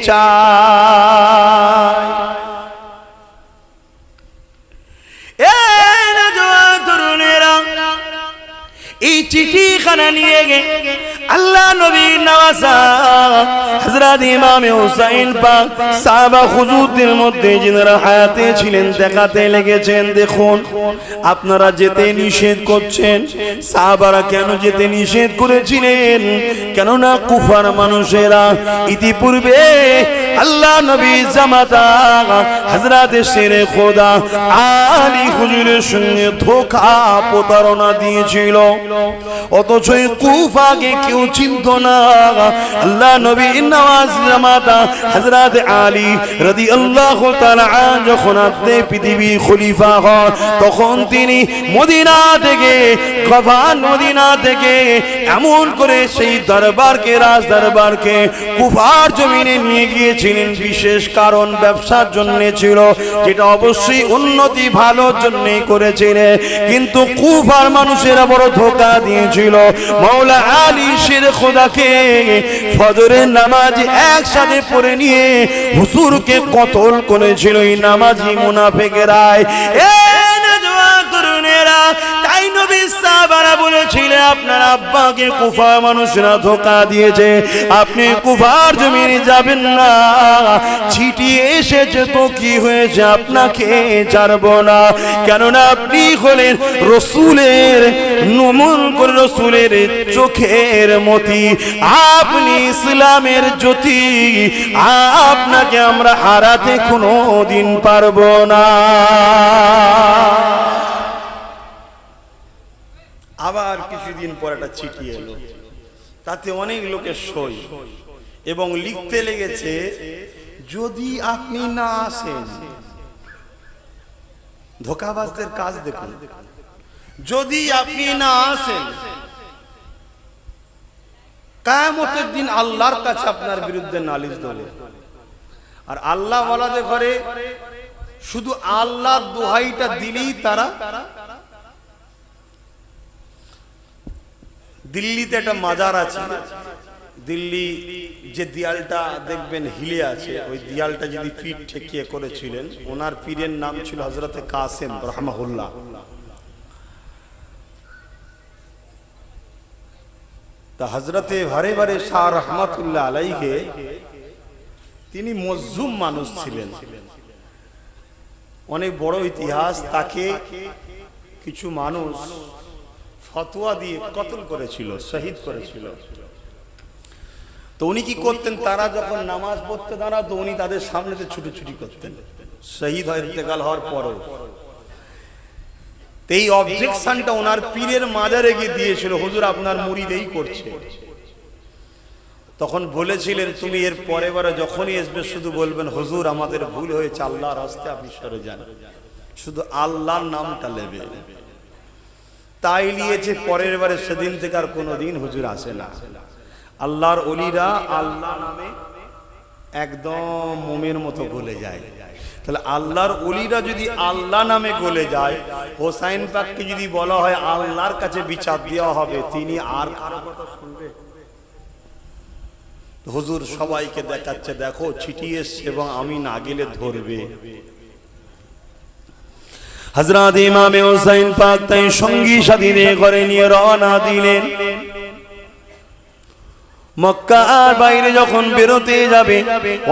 চাই। এই চিঠিখানা নিয়ে গে আল্লাহ নবীর নওয়াজা হযরত ইমাম হুসাইন পাক সাহাবা হুজুরদের মধ্যে যিনারা হায়াতে ছিলেন দেখাতে লেগেছেন। দেখুন আপনারা যেতে নিষেধ করছেন, সাহাবারা কেন যেতে নিষেধ করেছিলেন? কেননা কুফার মানুষেরা ইতিপূর্বে আল্লাহ নবীর জামাতা হযরত শেরে খোদা আলী হুজুরের সঙ্গে ধোঁকা প্রতারণা দিয়েছিল, অথচ কুফাকে কেউ চিনত না। আল্লাহ নবীর নওয়াজ জামাতা হযরত আলী রাদিয়াল্লাহু তাআলা যখন আপনি পৃথিবীর খলিফা হন, তখন তিনি মদিনা থেকে এমন করে সেই দরবারকে, রাজ দরবারকে কুফার জমিনে নিয়ে গিয়েছিলেন। বিশেষ কারণ ব্যবসার জন্য ছিল, যেটা অবশ্যই উন্নতি ভালোর জন্যই করেছিলেন, কিন্তু কুফার মানুষেরা বড় ধোঁকা দিয়েছিল। মাওলা আলী শের খোদাকে ফজরের নামাজ একসাথে পড়ে নিয়ে হুজুরকে কতল করেছিল এই নামাজি মুনাফিকেরাই। তাই নবী সাহাবারা বলেছিলেন আপনার আব্বাকে কুফার মানুষরা ধোঁকা দিয়েছে, আপনি কুফার জমিনে যাবেন না। চিঠি এসেছে তো কি হয়েছে, আপনাকে ছাড়ব না, কেননা আপনি হলেন রসুলের নমন করে রসুলের চোখের মতি, আপনি ইসলামের জ্যোতি, আপনাকে আমরা হারাতে কোনো দিন পারব না। আবার কিছুদিন পর একটা চিঠি এলো, তাতে অনেক লোকের সই, এবং লিখতে লেগেছে যদি আপনি না আসেন, ধোঁকাবাজদের কাজ দেখুন, যদি আপনি না আসেন কিয়ামতের দিন আল্লাহর কাছে আপনার বিরুদ্ধে নালিশ দেবে। আর আল্লাহ ওয়ালাদের ঘরে শুধু আল্লাহর দোহাইটা দিলেই তারা, দিল্লিতে একটা মাজার আছে, দিল্লি যে দেয়ালটা দেখবেন হিলে আছে, ওই দেয়ালটা যদি পিঠ ঠেকিয়ে করেছিলেন, ওনার পীরের নাম ছিল হযরতে কাসেম রাহমাহুল্লাহ। তা হযরতে বারে বারে শাহ রহমাতুল্লাহ আলাইহি তিনি মজলুম মানুষ ছিলেন, অনেক বড় ইতিহাস। তাকে কিছু মানুষ ফতোয়া দিয়ে কতল করেছিল, শহীদ করেছিল। তো উনি কি করতেন, তারা যখন নামাজ পড়তে দাঁড়াতো উনি তাদের সামনেতে ছুটোছুটি করতেন, শহীদ হয় ইন্তেকাল হওয়ার পরও। এই অবজেকশনটা ওনার পীরের মাজারে গিয়ে দিয়েছিল, হুজুর আপনার মুরিদ এই করছে। তখন বলেছিলেন তুমি এর পরে বারে যখনই আসবে শুধু বলবেন হুজুর আমাদের ভুল হয়েছে, আল্লাহর রাস্তায় আপনি সরে যান, শুধু আল্লাহর নামটা নেবে। তাই নিয়েছে, পরের বারে সেদিন থেকে আর কোনোদিন হুজুর আসে না। আল্লাহর ওলিরা আল্লাহ নামে একদম মোমের মতো গলে যায়। তাহলে আল্লাহর ওলিরা যদি আল্লাহ নামে গলে যায়, হোসাইন পাককে যদি বলা হয় আল্লাহর কাছে বিচার দেওয়া হবে, তিনি আর কারো কথা শুনবে? হুজুর সবাইকে দেখাচ্ছে দেখো চিঠি এসছে এবং আমি না গেলে ধরবে। হযরত ইমাম হোসেন পাক তাই সঙ্গী সাথীদের ঘরে নিয়ে রওনা দিলেন। মক্কার বাইরে যখন বেরোতে যাবে,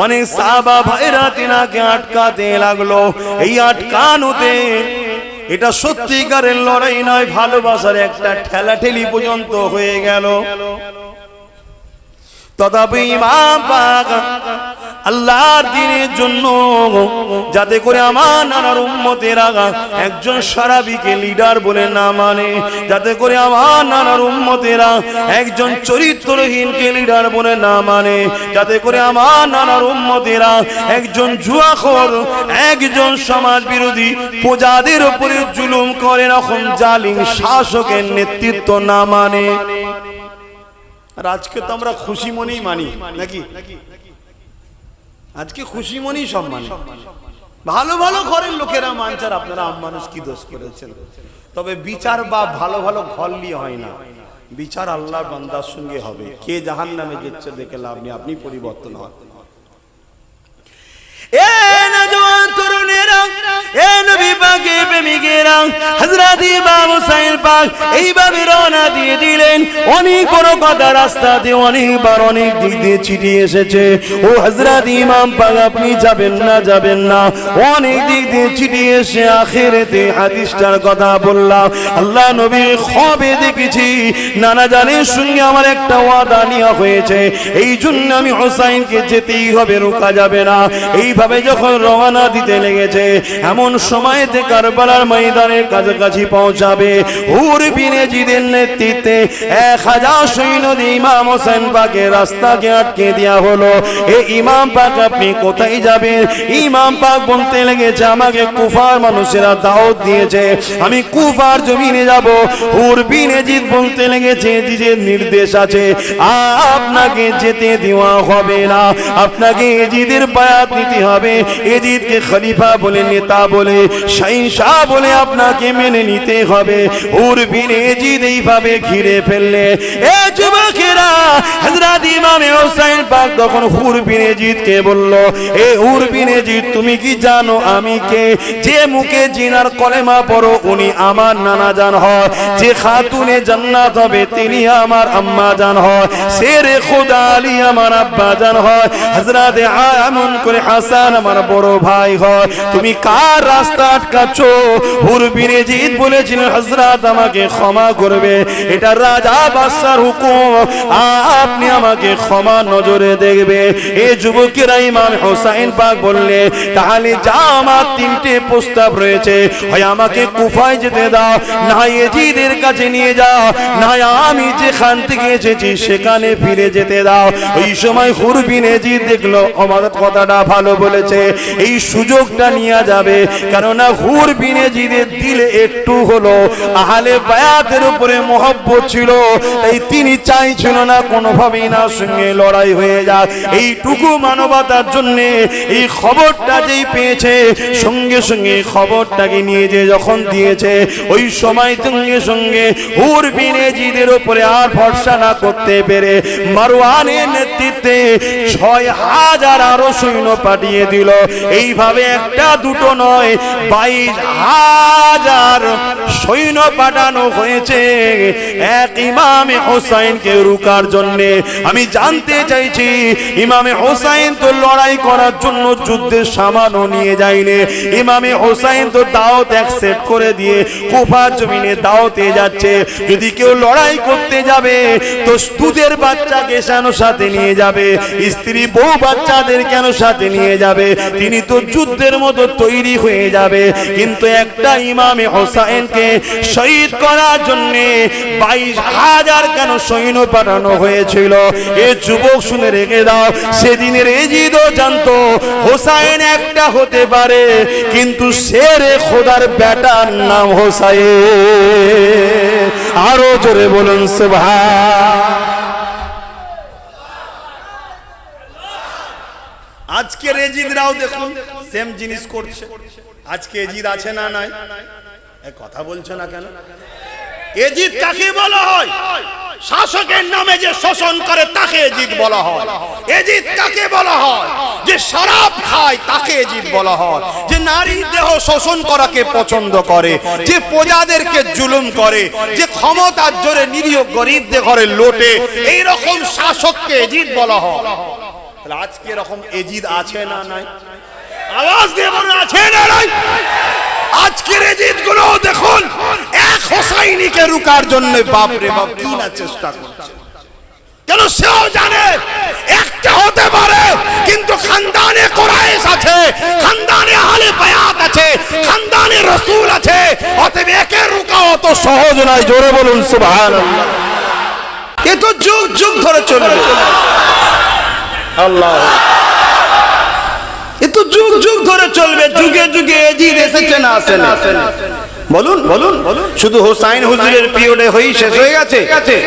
অনেক সাহাবা ভাইরা তিনাকে আটকাতে লাগলো। এই আটকানোতে এটা সত্যিকারের লড়াই নয়, ভালোবাসার একটা ঠেলাঠেলি পর্যন্ত হয়ে গেল। তথাপি ইমাম পাক আল্লাহর দ্বীনের জন্য, যাতে করে আমার নানার উম্মতেরা একজন সারাবিকে লিডার বলে না মানে, যাতে করে আমার নানার উম্মতেরা একজন চরিত্রহীনকে লিডার বলে না মানে, যাতে করে আমার নানার উম্মতেরা একজন জুয়াখোর, একজন সমাজ বিরোধী, প্রজাদের উপরে জুলুম করে এরকম জালিম শাসকের নেতৃত্ব না মানে। আর আজকে তো আমরা খুশি মনেই মানি নাকি? আজকে খুশি মনেই সব মানে, ভালো ভালো ঘরের লোকেরা মানছে, আর আপনারা মানুষ কি দোষ করেছেন। তবে বিচার বা ভালো ভালো ঘর নিয়ে হয় না, বিচার আল্লাহর বান্দার সঙ্গে হবে। কে জাহান্নামে যাচ্ছে দেখে লাভ নেই, আপনি পরিবর্তন হন। এ নওজওয়ান তরুণেরা, এ নবী পাকের প্রেমিকেরা, হযরত ইমাম হোসেন পাক এইভাবে রওনা দিয়ে দিলেন। অনেক বড় কথা, রাস্তাতে অনেকবার অনেক দিক দিয়ে চিঠি এসেছে, ও হযরত ইমাম পাক আপনি যাবেন না, যাবেন না। অনেক দিক দিয়ে চিঠি এসে আখিরাতে হাদিসটার কথা বললাম। আল্লাহ নবী খবে দেখেছি, নানা জানের সঙ্গে আমার একটা ওয়াদা নেওয়া হয়েছে, এই জন্য আমি হোসাইনকে যেতেই হবে, রোকা যাবে না। এইভাবে যখন রওনা দিতে লেগেছে, এমন সময়তে কারবালার ময়দানের কাছাকাছি পৌঁছাবে। হুর বিন ইয়াজিদের নেতৃত্বে 1000 সৈন্য দিয়ে ইমাম হোসেন পাকের রাস্তাকে আটকে দেওয়া হলো। এ ইমাম পাক আপনি কোথায় যাবেন? ইমাম পাক বলতে লেগেছে আমাকে কুফার মানুষেরা দাওয়াত দিয়েছে, আমি কুফার জমিনে যাব। হুর বিন ইয়াজিদ বলতে লেগেছে যে নির্দেশ আছে, আপনাকে যেতে দেওয়া হবে না, আপনাকে ইয়াজিদের বায়াত নিতে হবে, ইয়াজিদকে খলিফা বলে, নেতা বলে, শাহিনশাহ বলে আপনাকে মেনে নিতে হবে। হুর বিন ইয়াজিদ এইভাবে ঘিরে ফেললে। এ যুবকেরা, হযরত ইমাম হোসেন পাক তখন হুর বিন ইয়াজিদকে বলল, এ হুর বিন ইয়াজিদ তুমি কি জানো আমি কে? যে মুখে জিনার কলেমা পড়ো উনি আমার নানা জান হয়, যে খাতুনে জান্নাত হবে তিনি আমার আম্মা জান হয়, শেরে খোদা আলী আমার আব্বা জান হয়, হযরত আমন করে হাসান আমার বড় ভাই হয়। তুমি কার রাস্তা আটকাচ্ছো? হুর বিন ইয়াজিদ বলেছিলেন হযরত আমাকে ক্ষমা করবে, এটা রাজা বাদশার হুকুম, আপনি আমাকে ক্ষমা নজরে দেখবে। এই যুবকেরা ইমাম হোসেন পাক বললে, তাহলে যা আমার 3টে প্রস্তাব রয়েছে, হয় আমাকে কুফায় যেতে দাও, না ইয়াজিদের কাছে নিয়ে যাও, না আমি যেখান থেকে এসেছি সেখানে ফিরে যেতে দাও। ওই সময় হুর বিন ইয়াজিদ দেখলো আমার কথাটা ভালো বলেছে, এই সুযোগটা নিয়ে যাবে, কেননা হুর বিন ইয়াজিদের দিলে একটু হলো আহলে বায়াতের উপরে মহব্বত ছিল, তাই তিনি চাইছিল না কোনোভাবেই না সঙ্গে লড়াই হয়ে যাক। এইটুকু মানবতার জন্য এই খবরটা যেই পেয়েছে, সঙ্গে সঙ্গে খবরটাকে নিয়ে যে যখন দিয়েছে, ওই সময় সঙ্গে সঙ্গে হুর বিন ইয়াজিদের উপরে আর ভরসা না করতে পেরে মারওয়ানের নেতৃত্বে 6000 আরো সৈন্য পাঠিয়ে দিল। এইভাবে একটা দুটো নয়, 22000 সৈন্য পাঠানো হয়েছে এক ইমাম হোসেন হোসাইনকে রুকার জন্য। আমি জানতে চাইছি ইমামে হোসাইন তো লড়াই করার জন্য যুদ্ধের সামানও নিয়ে যায়নি। ইমামে হোসাইন তো দাওয়াত অ্যাকসেপ্ট করে দিয়ে কুফা জমিনে দাওয়াতে যাচ্ছে। যদি কেউ লড়াই করতে যাবে তো দুধের বাচ্চাকে কেন সাথে নিয়ে যাবে, স্ত্রী বউ বাচ্চাদের কেন সাথে নিয়ে যাবে? তিনি তো যুদ্ধের মতো তৈরি হয়ে যাবে। কিন্তু একটা ইমামে হোসাইনকে শহীদ করার জন্য 22,000 কেন সৈন্য পাঠানো হয়েছিল? এ যুবক শুনে রেখে দাও, সেদিনের এজিদও জানতো হোসাইন একটা হতে পারে, কিন্তু শেরে খোদার বেটার নাম হোসাইন। আরো জোরে বলুন সুবহান। আজকে এজিদরাও দেখুন সেম জিনিস করছে। আজকে এজিদ আছে না নাই? কথা বলছো না কেন? এজিদ কাকে বলা হয়? শাসকের নামে যে শোষণ করে তাকে এজিদ বলা হয়। এজিদ কাকে বলা হয়? যে শরাব খায় তাকে এজিদ বলা হয়। যে নারী দেহ শোষণ করাকে পছন্দ করে, যে প্রজাদেরকে জুলুম করে, যে ক্ষমতার জোরে নিরীহ গরিবদের ঘরে লোটে, এই রকম শাসককে এজিদ বলা হয়। তাহলে আজকে এরকম এজিদ আছে না নাই? আওয়াজ দিয়ে বলুন, আছে না নাই? আজকের এজিদ গুলো দেখুন এক হোসাইনিকে রুকার জন্য বাপরে বাপ কি না চেষ্টা করছে। কেন? সেও জানে একটা হতে পারে, কিন্তু খানদানে কুরাইশ আছে, খানদানে আহলে বায়াত আছে, খানদানে রাসূল আছে। অতএব একে রুকা অত সহজ নয়। জোরে বলুন সুবহানাল্লাহ। এ তো যুগ যুগ ধরে চলবে। আল্লাহ, এ তো যুগ যুগ ধরে চলবে। যুগে যুগে এজিদ এসেছে না আসে না? বলুন বলুন। শুধু হোসাইন হুজুরের পিরিয়ডে হয়েই শেষ হয়ে গেছে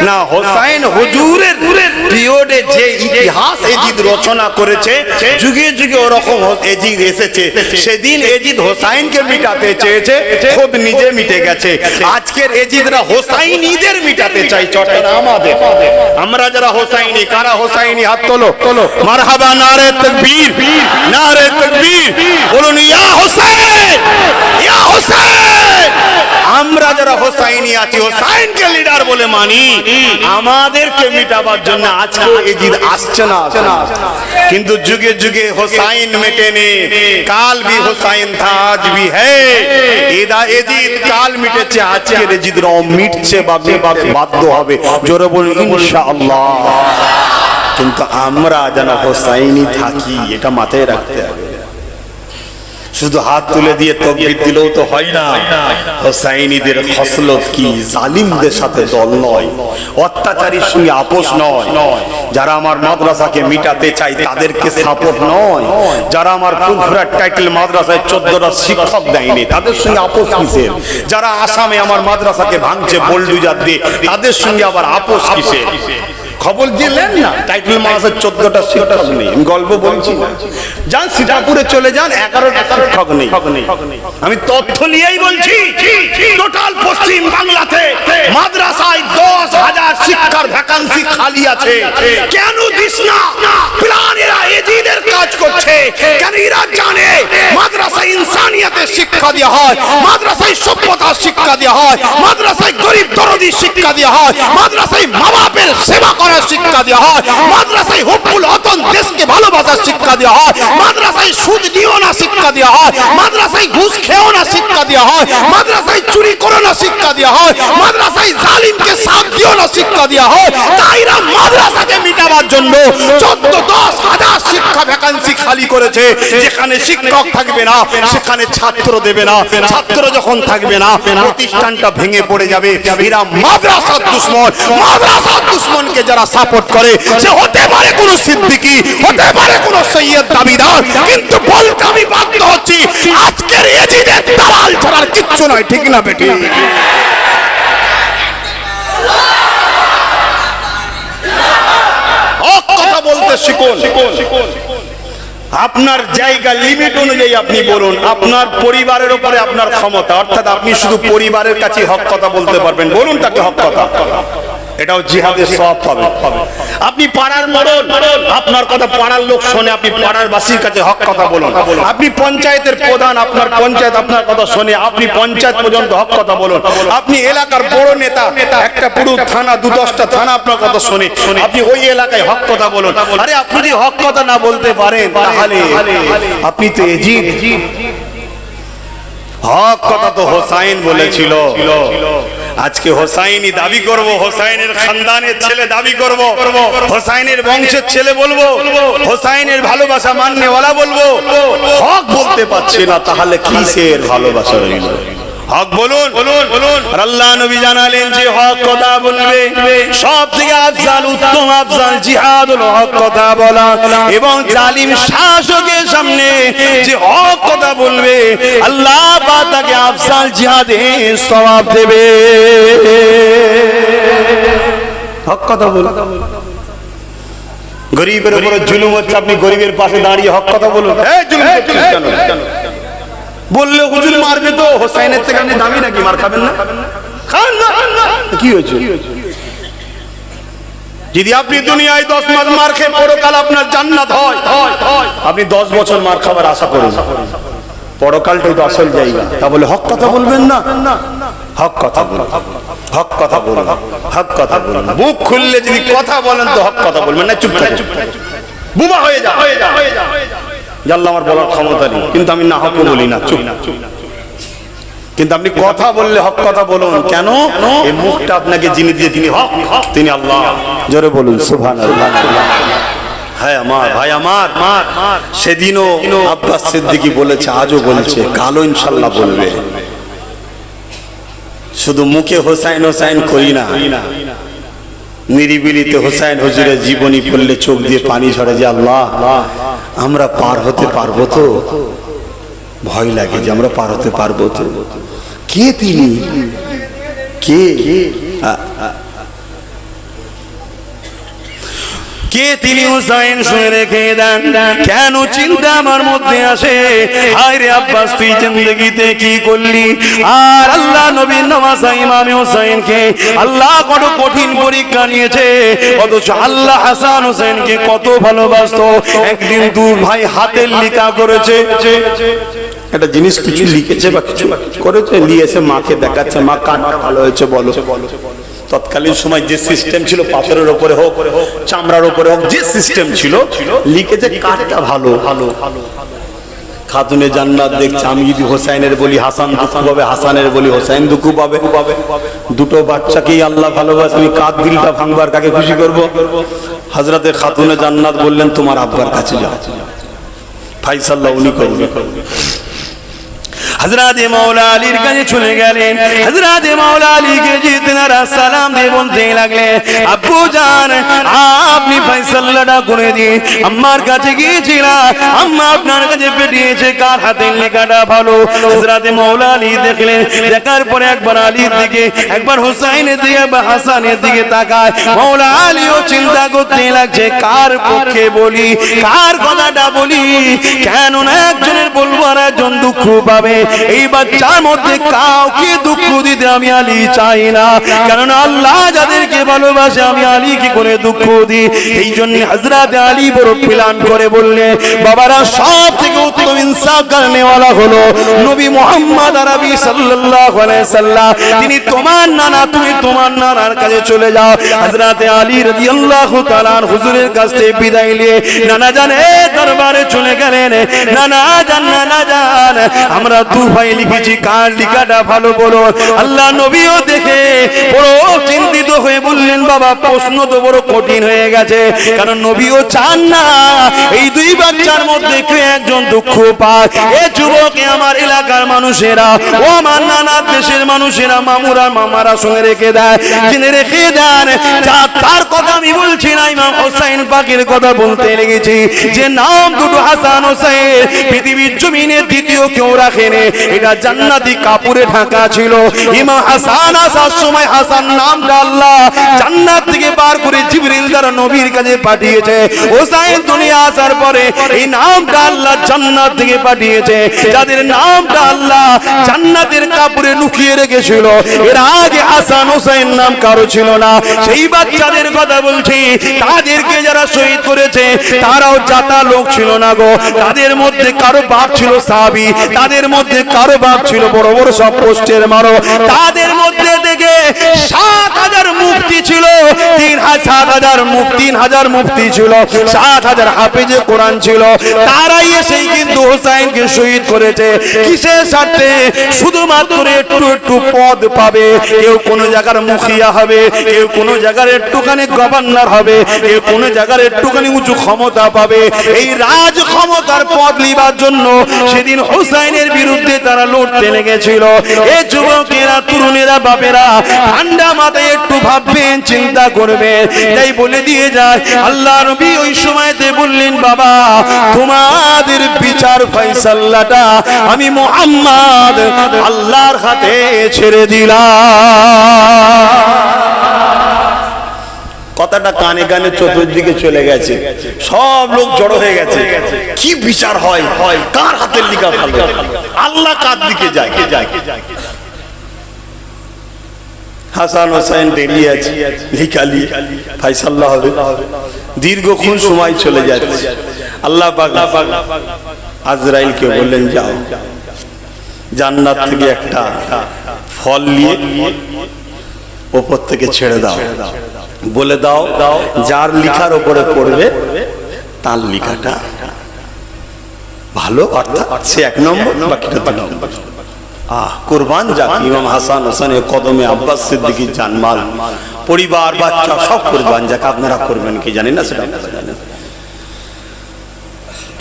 না। হোসাইন হুজুরের পিরিয়ডে যে ইতিহাস এজিদ রচনা করেছে, যুগে যুগে ওরকম এজিদ এসেছে। সেদিন এজিদ হোসাইনকে মিটাতে চেয়েছে, খুব নিজে মিটে গেছে। আজকের এজিদরা হোসাইনিদের মিটাতে চাই। চটে না আমাদের। আমরা যারা হোসাইনি, কারা হোসাইনি? হাত তোলো তোলো। মারহাবা, নারে তাকবীর, নারে তাকবীর। বলুন ইয়া হোসেন, ইয়া হোসেন। আমরা যারা হোসাইনি আছি, হোসাইনকে লিডার বলে মানি, আমাদেরকে মিটাবার জন্য আজকে এজিদ আসছে না। কিন্তু যুগে যুগে হোসাইন মেটেনি। কাল भी হোসাইন था, आज भी है। এদা এজিদ কাল মিটেছে, আজকের এজিদরাও মিটছে বা বাধ্য হবে। জোরে বলুন ইনশাআল্লাহ। কিন্তু আমরা যেন হোসাইনি থাকি, এটা মাথায় রাখতে হবে। শুধু হাত তুলে দিয়ে তাকবীর দিলেও তো হয় না। হোসাইনিদের খসলত কি? জালিমদের সাথে দল নয়, অত্যাচারীর সঙ্গে আপোষ নয়। যারা আমার মাদ্রাসাকে মিটাতে চাই তাদেরকে সাপোর্ট নয়। যারা আমার ফুলফুরার টাইটেল মাদ্রাসায় 14টা শিক্ষক দেয়নি তাদের সঙ্গে আপোষ কিসের? যারা আসামে আমার মাদ্রাসাকে ভাঙছে বোলডুজার দিয়ে, তাদের সঙ্গে আবার আপোষ কিসের? খবর দিলেন না টাইটেল মাদ্রাসার 14টা শিক্ষক নেই। আমি গল্প বলছি না। যান সীতাপুরে চলে যান, 11টা শিক্ষক নেই। আমি তথ্য নিয়েই বলছি। টোটাল পশ্চিম বাংলাতে মাদ্রাসায় 10,000 শিক্ষার ভ্যাকান্সি খালি আছে। কেন দিস না? প্ল্যান এরা এজিদের কাজ করছে। কেন? এরা জানে মাদ্রাসায় ইনসানিয়াতের শিক্ষা দেওয়া হয়, মাদ্রাসায় সভ্যতার শিক্ষা দেওয়া হয়, মাদ্রাসায় গরিব দরদি শিক্ষা দেওয়া হয়, মাদ্রাসায় মা বাপের সেবা করার শিক্ষা দেওয়া হয়, মাদ্রাসায় হুব্বুল ওয়াতন দেশকে ভালোবাসার শিক্ষা দেওয়া হয়, মাদ্রাসায় সুদ নিও না শিক্ষা দেওয়া হয়, মাদ্রাসায় ঘুষ খেও না শিক্ষা দেওয়া হয়, মাদ্রাসায় চুরি করো না শিক্ষা দেওয়া হয়, মাদ্রাসায় জালিমকে সাথ দিও না শিক্ষা দেওয়া হয়। তাইরা মাদ্রাসাকে মিটাবার জন্য 10,000 শিক্ষা ভ্যাকান্সি খালি করেছে। যেখানে শিক্ষক থাকবে না সেখানে ছাত্র দেবে না। ছাত্র যখন থাকবে না প্রতিষ্ঠানটা ভেঙে পড়ে যাবে। এরা মাদ্রাসার দুশমন। মাদ্রাসার দুশমনকে যারা সাপোর্ট করে সে হতে পারে কোন সিদ্দিকী, হতে পারে কোন সৈয়দ দাবিদার, কিন্তু বলতে আমি বাধ্য হচ্ছি আজকের এজিদের দালাল ছাড়ার কিচ্ছু নয়। ঠিক না বেটি? কথা বলতে শিখুন। আপনার জায়গা লিমিট অনুযায়ী আপনি বলুন। আপনার পরিবারের উপরে আপনার ক্ষমতা, অর্থাৎ আপনি শুধু পরিবারের কাছে হক কথা বলতে পারবেন। বলুন তাকে হক কথা। এটাও জিহাদের সওয়াব পাবে। আপনি পাড়ার মোড়ল, আপনার কথা পাড়ার লোক শোনে, আপনি পাড়ার বাসীর কাছে হক কথা বলুন। আপনি পঞ্চায়েতের প্রধান, আপনার পঞ্চায়েত আপনার কথা শোনে, আপনি পঞ্চায়েত পর্যন্ত হক কথা বলুন। আপনি এলাকার বড় নেতা, একটা পুরো থানা 2-10টা থানা আপনার কথা শোনে, আপনি ওই এলাকায় হক কথা বলুন। আরে আপনি যদি হক কথা না বলতে পারেন তাহলে আপনি তো এজিদ। হক কথা তো হোসাইন বলেছিল। আজকে হোসাইনি দাবি করব, হোসাইনের খানদানের ছেলে দাবি করব, হোসাইনের বংশের ছেলে বলবো, হোসাইনের ভালোবাসা মাননেওয়ালা বলবো, হক বলতে পারছি না, তাহলে কিসের ভালোবাসা রইল? হক বলুন। আর আল্লাহ নবী জানালেন যে হক কথা বলবে সব থেকে আফজাল, উত্তম আফজাল জিহাদ হলো হক কথা বলা। এবং জালিম শাসকের সামনে যে হক কথা বলবে আল্লাহ পাক তাকে আফজাল জিহাদের সওয়াব দেবে। হক কথা বল। গরিবের উপর জুলুম হচ্ছে, আপনি গরিবের পাশে দাঁড়িয়ে হক কথা বলুন। এই জুলুম করছিস কেন? বললে হুজুর মারবে তো, হোসাইনের থেকে আপনি দামি নাকি, মার খাবেন না? খান না। কি হয়েছে? যদি আপনি দুনিয়ায় 10 মাস মার খেয়ে পরকাল আপনার জান্নাত হয়, আপনি 10 বছর মার খাবার আশা করেন, পরকালটাই তো আসল জায়গা। তা বলে হক কথা বলবেন না? হক কথা বলুন, হক কথা বলুন, হক কথা বলুন। মুখ খুললে যদি কথা বলেন তো হক কথা বলবেন না, চুপ থাকুন, বুমা হয়ে যা। আল্লাহ আমার বলার ক্ষমতা নেই, কিন্তু আমি না হক বলি না, চুপ। কিন্তু আপনি কথা বললে হক কথা বলুন। কেন? এই মুখটা আপনাকে যিনি দিয়ে তিনি হক, তিনি আল্লাহ। জোরে বলুন সুবহানাল্লাহ। হ্যাঁ আমার ভাই, আমার সেদিনও আব্বাস সিদ্দিকী বলেছে, আজও বলছে, কালও ইনশাল্লাহ বলবে। শুধু মুখে হোসাইন হোসাইন করি না, নিরিবিলিতে হোসাইন হুজুরের জীবনী পড়লে চোখ দিয়ে পানি ঝরে যে আল্লাহ আমরা পার হতে পারবো তো? ভয় লাগে যে আমরা পার হতে পারবো তো? কে তিনি? কে কে তিনি? হুসাইন শুনে রেখে দেন। কেন চিন্তা আমার মধ্যে আসে, হায় রে আব্বাস তুই জিন্দেগিতে কি করলি? আর আল্লাহ নবীর নওয়াজা ইমাম হুসাইনকে আল্লাহ কত কঠিন পরীক্ষা নিয়েছে, অথচ আল্লাহ হাসান হুসাইনকে কত ভালোবাসতো। একদিন দূর ভাই হাতের লিখা করেছে, একটা জিনিস কিছু লিখেছে বা কিছু করেছে, নিয়েছে মাকে দেখাচ্ছে, মা কানটা ভালো হয়েছে বলো। তৎকালীন সময় যে সিস্টেম ছিল, পাথরের উপরে হোক চামড়ার উপরে হোক, যে সিস্টেম ছিল, লিখেছে কাঠটা ভালো। খাতুনে জান্নাত দেখছে, আমি যদি হোসাইনের বলি হাসান দুঃখ পাবে, হাসানের বলি হোসাইন দুঃখ পাবে। দুটো বাচ্চাকেই আল্লাহ ভালোবাসে, আমি কাঠ দিলটা ভাঙবার কাকে খুশি করব? হযরতে খাতুনে জান্নাত বললেন তোমার আব্বার কাছে যাও, ফাইসাল্লাহ উনি করবে। হযরত মাওলা আলীর কাছে চলে গেলেন। হযরত মাওলা আলীকে জিতনারা সালাম দিয়ে বলতে লাগলেন, আব্বু জান আপনি ফয়সালাটা করে দিন। আম্মার কাছে গিয়েছিলাম, আম্মা আপনার কাছে পাঠিয়েছে, কার হাতের লেখাটা ভালো? হযরত মাওলা আলী দেখলেন, দেখার পরে একবার আলীর দিকে, একবার হুসাইনের দিকে, একবার হাসানের দিকে তাকায়। মাওলা আলীও চিন্তা করতে লাগছে, কার পক্ষে বলি, কার কথাটা বলি? কেন না একজনের বলবো আর একজন দুঃখ পাবে। এই বাচ্চার মধ্যে কাউকে দুঃখ দিতে আমি আলী চাই না, কারণ আল্লাহ যাদেরকে ভালোবাসে আমি আলী কি করে দুঃখ দিই? এই জন্য হযরত আলী বড় প্ল্যান করে বললেন, বাবারা সব থেকে উত্তম ইনসাফ করনেওয়ালা হলো নবী মুহাম্মদ আরবি সাল্লাল্লাহু আলাইহি সাল্লাম। তিনি তোমার নানা, তুমি তোমার নানার কাছে চলে যাও। হযরত আলী রাদিয়াল্লাহু তাআলা হুজুরের কাছ থেকে বিদায় নিয়ে নানা জানে দরবারে চলে গেলেন। নানা জান আমরা দু ভাই লিখেছি, কার লেখাটা ভালো বলো? আল্লাহ নবীও দেখে বড় চিন্তিত হয়ে বললেন, বাবা প্রশ্ন তো বড় কঠিন হয়ে গেছে, কারণ নবীও চান না এই দুই বাচ্চার মধ্যে কেউ একজন দুঃখ পাক। এ যুবক, আমার এলাকার মানুষেরা, ও আমার নানা দেশের মানুষেরা, মামুরা মামারা শুনে রেখে দেয়, জেনে রেখে দেন, যা তার কথা আমি বলছি না, ইমাম হোসাইন পাকের কথা বলতে লেগেছি, যে না নাম দুটো হাসান হোসেন পৃথিবীর জমিনে দ্বিতীয় কেউ রাখেনি, এটা জান্নাতি কাপড়ে ঢাকা ছিল। ইমাম হাসান আসার সময় হাসান নামটা আল্লাহ জান্নাত থেকে বার করে জিবরিল দ্বারা নবীর কাছে পাঠিয়েছে। হোসেন দুনিয়া আসার পরে এই নামটা আল্লাহ জান্নাত থেকে পাঠিয়েছে। যাদের নামটা আল্লাহ জান্নাতের কাপড়ে লুকিয়ে রেখেছিল, এর আগে হাসান হোসেন নাম কারো ছিল না। সেই বাচ্চাদের কথা বলছি, তাদেরকে যারা শহীদ করেছে তারাও জাতা লোক ছিল না গো। তাদের মধ্যে কারো বাপ ছিল সাহাবী, তাদের মধ্যে কারো বাপ ছিল বড় বড় সব পোস্টের মারো, তাদের মধ্যে থেকে ৭,০০০ মুফতি ছিল, ৩,০০০ মুফতি ছিল, ৭,০০০ হাফেজে কোরআন ছিল। তারাই এসেই কিন্তু হোসেনকে শহীদ করেছে। কিসের স্বার্থে? শুধুমাত্র একটু একটু পদ পাবে। কেউ কোন জায়গার মুখিয়া হবে, কেউ কোন জায়গার একটুখানি গভর্নর হবে, কেউ কোন জায়গার একটুখানি উঁচু ক্ষমতা পাবে। এই রাজ ক্ষমতার পদ লিবার জন্য সেদিন হোসেনের বিরুদ্ধে তারা লড়তে লেগেছিল। এই যুবকেরা, তরুণেরা, বাপেরা ঠান্ডা মাথায় একটু ভাববেন, চিন্তা করবেন। তাই বলে দিয়ে যায় আল্লাহ নবী ওই সময়তে বললেন, বাবা তোমাদের বিচার ফয়সালাটা আমি মুহাম্মদ আল্লাহর হাতে ছেড়ে দিলাম। কথাটা কানে কানে চতুর্দিকে চলে গেছে, সব লোক জড়ো হয়ে গেছে। কি বিচার হয়? কার হাতের লিখা ভালো? আল্লাহ কার দিকে যায়? হাসান হোসেন দাঁড়িয়ে আছে, লিখালি ফয়সালা হবে। দীর্ঘক্ষণ সময় চলে যাচ্ছে। আল্লাহ পাক আজরাইলকে বললেন, যাও জান্নাত থেকে একটা ফল নিয়ে উপর থেকে ছেড়ে দাও, বলে দাও যার লিখার উপরে পড়বে তার লিখাটা ভালো, অর্থাৎ সে ১ নম্বর, বাকিটা ২ নম্বর। কুরবান যাক ইমাম হাসান হোসেনের কদমে আব্বাস সিদ্দিকীর জানমাল, পরিবার, বাচ্চা সব কুরবান যাক। আপনারা করবেন কি জানেন না, সেটা আপনারা জানেন।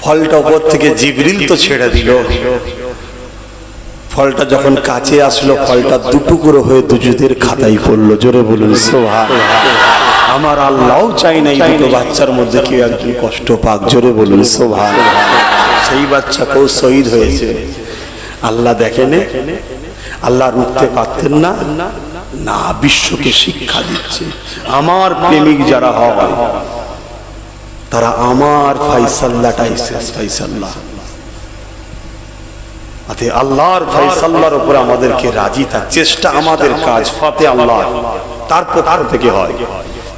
ফলটা উপর থেকে জিবরিল তো ছেড়ে দিল। ফলটা যখন কাছে আসলো, ফলটা ২ টুকরো হয়ে দুজুদের খাতায় পড়লো। জোরে বলুন সুবহানাল্লাহ। আমার আল্লাহও চাই না এই দুটো বাচ্চার মধ্যে কেউ একজন কষ্ট পাক। জোরে বলুন সুবহানাল্লাহ। সেই বাচ্চাকেও শহীদ হয়েছে। আল্লাহ দেখেন, আল্লাহ রুখতে পারতেন না, না বিশ্বকে শিক্ষা দিচ্ছে। আমার প্রেমিক যারা হয় তারা আমার ফয়সালাটাই শেষ ফয়সালা। আল্লাহর ফয়সালার উপরে আমাদেরকে রাজি থাক, চেষ্টা আমাদের কাজ, ফাতে আল্লাহ তার পক্ষ থেকে হয়।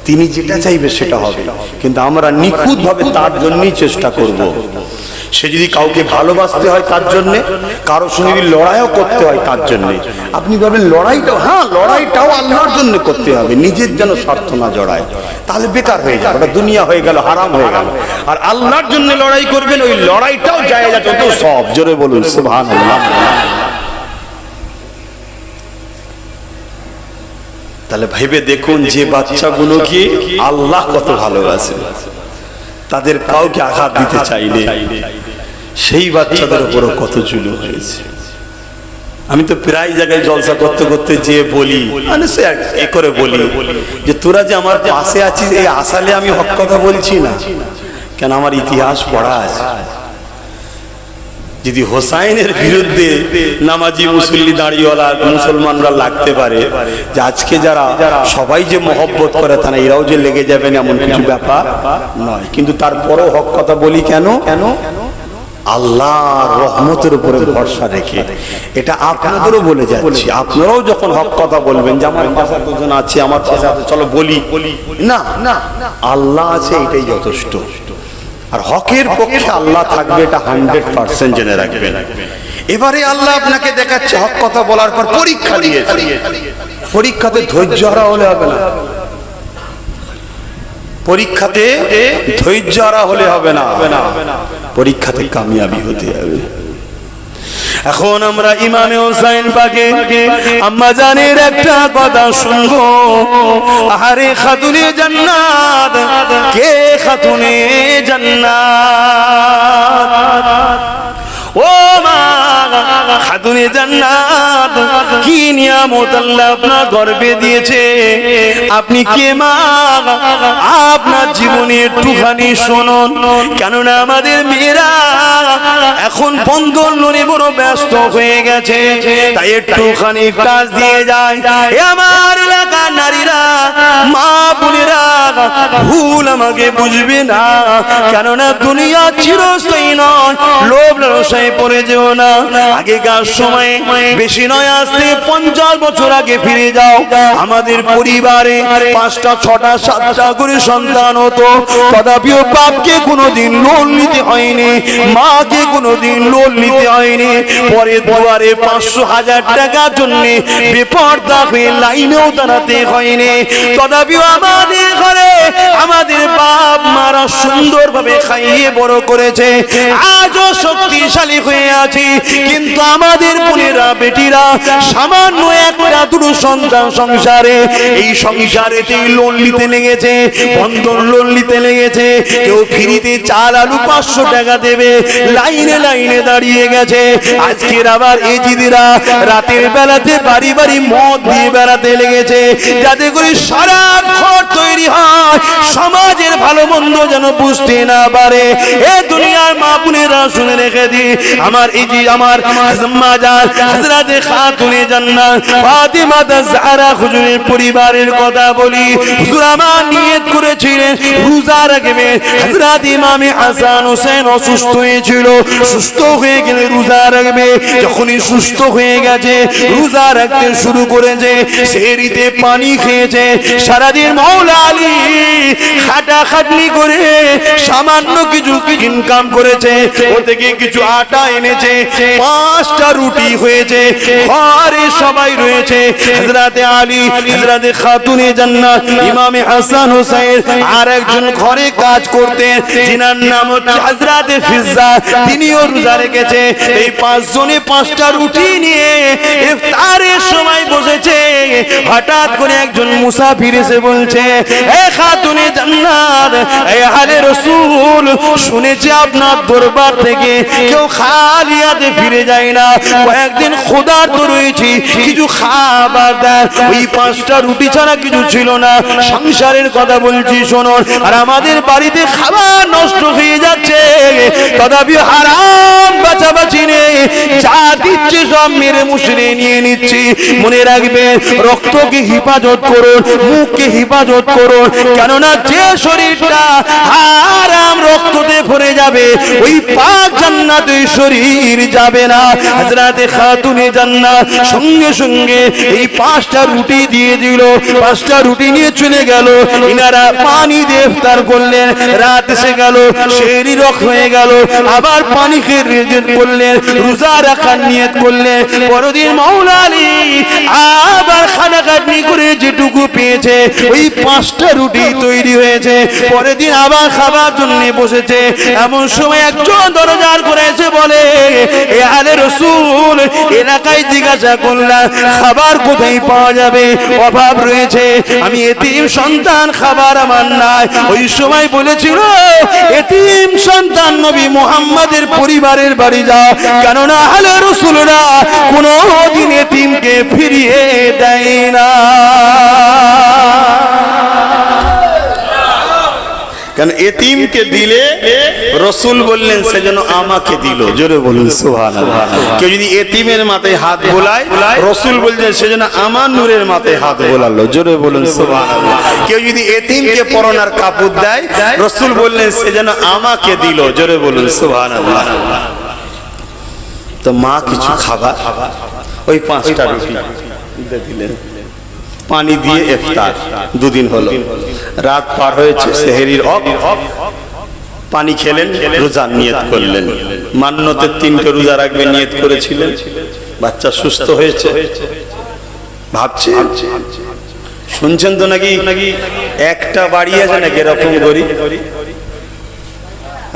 তিনি যেটা চাইবে সেটা হবে, কিন্তু আমরা নিখুঁত ভাবে তার জন্যই চেষ্টা করব। সে যদি কাউকে ভালোবাসতে হয় তার জন্য, কারো সঙ্গে যদি লড়াইও করতে হয় তার জন্য। আপনি ভাবেন লড়াইটাও, হ্যাঁ লড়াইটাও আল্লাহর জন্য করতে হবে, নিজের যেন স্বার্থ না জড়ায়, তাহলে বেকার হয়ে যাবে, ওটা দুনিয়া হয়ে গেল, হারাম হয়ে গেল। আর আল্লাহর জন্য লড়াই করবেন, ওই লড়াইটাও জায়েজ আছে, তো সব। জোরে বলুন সুবহানাল্লাহ। তাহলে ভেবে দেখুন যে বাচ্চাগুলোকে আল্লাহ কত ভালোবাসে, তাদের কাউকে আঘাত দিতে চাইলে সেই বাচ্চাদের উপরও কত জুলুম হয়েছে। আমি তো প্রায় জায়গায় জলসা করতে করতে যে বলি, মানে সে এ করে বলি যে তোরা যে আমার পাশে আছিস, এই আসালে আমি হক কথা বলছি না, কেন আমার ইতিহাস পড়া আছে। যদি হোসাইনের বিরুদ্ধে নামাজি মুসল্লি দাঁড়িওয়ালা মুসলমানরা লাগতে পারে, যে আজকে যারা সবাই যে মহব্বত করে তারা এরাও যে লেগে যাবেন এমন কিছু ব্যাপার নয়। কিন্তু তারপরও হক কথা বলি কেন? আল্লাহর রহমতের উপরে ভরসা রেখে। এটা আপনাদেরও বলে যাচ্ছি, আপনারাও যখন হক কথা বলবেন যে আমার পাশে দুজন আছে, আমার পাশে আছে, চলো বলি না, আল্লাহ আছে, এটাই যথেষ্ট। আর হকের পক্ষে আল্লাহ থাকবে, এটা 100% জেনে রাখবেন। এবারে আল্লাহ আপনাকে দেখাচ্ছে হক কথা বলার পর পরীক্ষা দিয়েছে। পরীক্ষাতে ধৈর্য হারা হলে হবে না, পরীক্ষাতে ধৈর্য হারা হলে হবে না, পরীক্ষাতে কামিয়াবি হতে হবে। এখন আমরা ইমামে হোসেন পাকে আম্মা জানের একটা কথা শুনবো। আহারে খাতুনে জান্নাত, কে খাতুনে জান্নাত? ও মা খাতুনে জান্নাত, কি নিয়ামত আল্লাহ আপনার গর্বে দিয়েছে। আপনি কে মা? আপনার জীবনে একটুখানি শুনুন, কেননা আমাদের মেয়েরা এখন বন্ধন লোনে বড় ব্যস্ত হয়ে গেছে, তাই একটুখানি কাজ দিয়ে যায়। এ আমার এলাকার নারীরা, মা বোনেরা, ভুল আমাকে বুঝবে না, কেননা দুনিয়া চিরস্থায়ী নয়, লোভ লালসায় পড়ে যেও না। আগেকার সময়ে বেশি নয়, আজ থেকে 50 বছর আগে ফিরে যাও, আমাদের পরিবারে 5টা 6টা 7টা করে সন্তান হতো, তথাপিও বাপকে কোনোদিন লোন নিতে হয়নি, মাকে কোনোদিন লোন নিতে হয়নি। পরে দুয়ারে 500,000 টাকার জন্য বেপরদা হয়ে লাইনেও দাঁড়াতে হয়নি, তথাপিও আমাদের ঘরে আমাদের বাপ মারা সুন্দরভাবে খাইয়ে বড় করেছে, আজও শক্তিশালী হয়ে আছে। কিন্তু আমাদের বোনেরা বেটিরা সামান্য 1টা 2টো সন্তান সংসারে, এই সংসারেতেই লোন নিতে লেগেছে, বন্ধন লোন নিতে লেগেছে। কেউ ফ্রিতে চাল আলু 500 টাকা দেবে, লাইনে লাইনে দাঁড়িয়ে গেছে। আজকের আবার এই দিদিরা রাতের বেলাতে বাড়ি বাড়ি মদ দিয়ে বেড়াতে লেগেছে, যাতে করে সারা ঘর তৈরি হয়, সমাজের ভালো মন্দ যেন বুঝতে না পারে। এ দুনিয়ার মা বোনেরা শুনে রেখে দি, আমার এই যে আমার আম্মা জান হযরতে খাতুনে জান্নাত ফাতিমা জাহরা হুজুরের পরিবারের কথা বলি। হুজুর আমার নিয়ত করেছিলেন রোজা রাখবেন। হযরত ইমাম হাসান হোসেন অসুস্থ হয়েছিল, সুস্থ হয়ে গেলে রোজা রাখবে। যখনই সুস্থ হয়ে গেছে রোজা রাখতে শুরু করেছে, সেহরিতে পানি খেয়েছে, সারাদিন মাওলা আলী খাটাখাটনি করে সামান্য কিছু ইনকাম করেছে, ও থেকে কিছু আটা এনেছে, 5টা রুটি হয়েছে, ঘরে সবাই রয়েছে, হযরতে আলী, হযরতে খাতুনে জান্নাত, ইমামে হাসান হোসেন, আর একজন ঘরে কাজ করতেন যিনার নাম হচ্ছে হযরতে ফিজ্জা, তিনিও রোজা রেখেছে। এই 5 জনে 5টা রুটি নিয়ে ইফতারের সময় বসেছে। হঠাৎ করে একজন মুসাফির এসে বলছে, এ খাতুনে জান্নাত, এ আহলে রাসূল, শুনেছি আপনার দরবার থেকে কেউ খালি হাতে ফিরে যায় না, কয়েকদিন ক্ষুধার্ত রয়েছি, কিছু খাবার দেন। ওই 5টা রুটি ছাড়া কিছু ছিল না। সংসারের কথা বলছি শুনুন, আর আমাদের বাড়িতে খাবার নষ্ট হয়ে যাচ্ছে, তথাপি হারাম বাঁচাবাচি নেই, যা দিচ্ছে সব মেরে মুশরে নিয়ে নিচ্ছি। মনে রাখবেন, রক্তকে হেফাজত করুন, মুখকে হেফাজত করুন, কেননা যে শরীরটা হারাম রক্ততে ভরে যাবে, ওই পাক জান্নাতে শরীর যাবে না। হযরতে খাতুনে জান্নাত সঙ্গে সঙ্গে এই 5টা রুটি দিয়ে দিল, 5টা রুটি নিয়ে চলে গেল। ইনারা পানি দিয়ে ইফতার করলেন, রাত এসে গেল, সেহরি রক হয়ে গেল, আবার পানি খেয়ে রেজেট করলেন, রোজা রাখার নিয়ত করলেন। পরদিন মাওলা আলী আবার খাটাখাটনি করে যেটুকু পেয়েছে, ওই 5টা রুটি তৈরি হয়েছে। পরের দিন আবার খাবার জন্য বসেছে। এমন সময় একজন দরজার করে এসে বলে, এ আহলে রাসূল, এলাকায় জিজ্ঞাসা করলাম খাবার কোথায় পাওয়া যাবে, অভাব রয়েছে, আমি এতিম সন্তান, খাবার আমার নাই। ওই সময় বলেছিল, এতিম সন্তান নবী মুহাম্মাদের পরিবারের বাড়ি যাও, কেননা আহলে রাসূলরা কোনদিন এতিমকে ফিরিয়ে দেয় না। কারণ এতিমকে দিলে রাসূল বললেন সেজন্য আমাকে দিল, জোরে বলুন সুবহানাল্লাহ। কেউ যদি এতিমের মাথায় হাত বোলায়, রাসূল বলছেন সেজন্য আমার নূরের মাথায় হাত বোলালো, জোরে বলুন সুবহানাল্লাহ। কেউ যদি এতিমকে পরনার কাপড় দেয়, রাসূল বললেন সেজন্য আমাকে দিল, জোরে বলুন সুবহানাল্লাহ। তো মা কিছু খাবার, ওই 5টা রুটি দিলেন, পানি দিয়ে ইফতার, 2 দিন হলো, রাত পার হয়েছে, সেহরির পানি খেলেন, রোজার নিয়ত করলেন। মান্যতের 3টে রোজা রাখবে নিয়ত করেছিলেন। বাচ্চা সুস্থ হয়েছে, ভাবছে, শুনছেন তো নাকি একটা বাড়ি আছে নাকি এরকম গরিব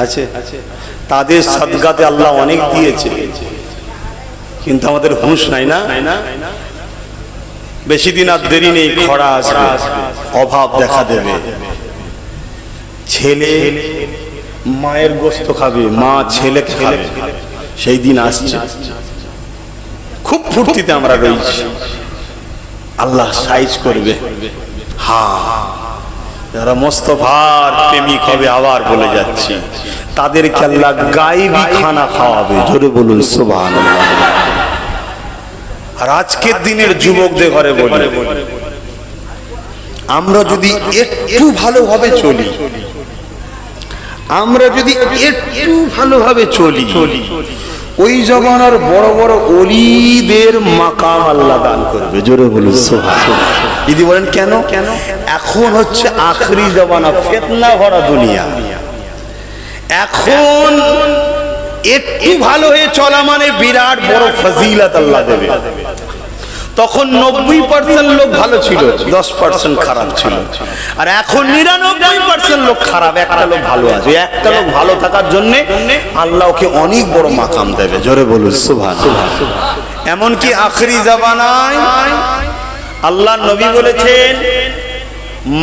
আছে, তাদের সাদগাতে আল্লাহ অনেক দিয়েছে, কিন্তু আমাদের হুঁশ নাই না। বেশি দিন আর দেরি নেই, খরা আসবে, অভাব দেখা দেবে। ছেলে মায়ের গোশত খাবে, মা ছেলেকে খাবে, সেই দিন আসছে। খুব ফুর্তিতে আমরা রয়েছি, আল্লাহ সাইজ করবে। হ্যাঁ, যারা মোস্তফার প্রেমিক হবে, আবার বলে যাচ্ছি, তাদেরকে আল্লাহ গায়েবী খানা খাওয়াবে। জোরে বলুন সুবহানাল্লাহ। আর আজকের দিনের যুবকদের ঘরে বলি, আমরা যদি একটু ভালোভাবে চলি, আমরা যদি একটু ভালোভাবে চলি, ওই জমানার বড় বড় ওলিদের মাকাম আল্লাহ দান করবে। জোরে বলুন সুবহানাল্লাহ। যদি বলেন কেন? এখন হচ্ছে আখরি জমানা, ফিতনা ভরা দুনিয়া। এখন একটু ভালো হয়ে চলা মানে বিরাট বড় ফজিলত আল্লাহ দেবে। তখন 90% লোক ভালো ছিল, 10% খারাপ ছিল। আর এখন 99% লোক খারাপ, একটা লোক ভালো আছে। একটা লোক ভালো থাকার জন্য আল্লাহ ওকে অনেক বড় মাকাম দেবে। জোরে বলুন সুবহানাল্লাহ। এমনকি আখরি জামানায় আল্লাহ নবী বলেছেন,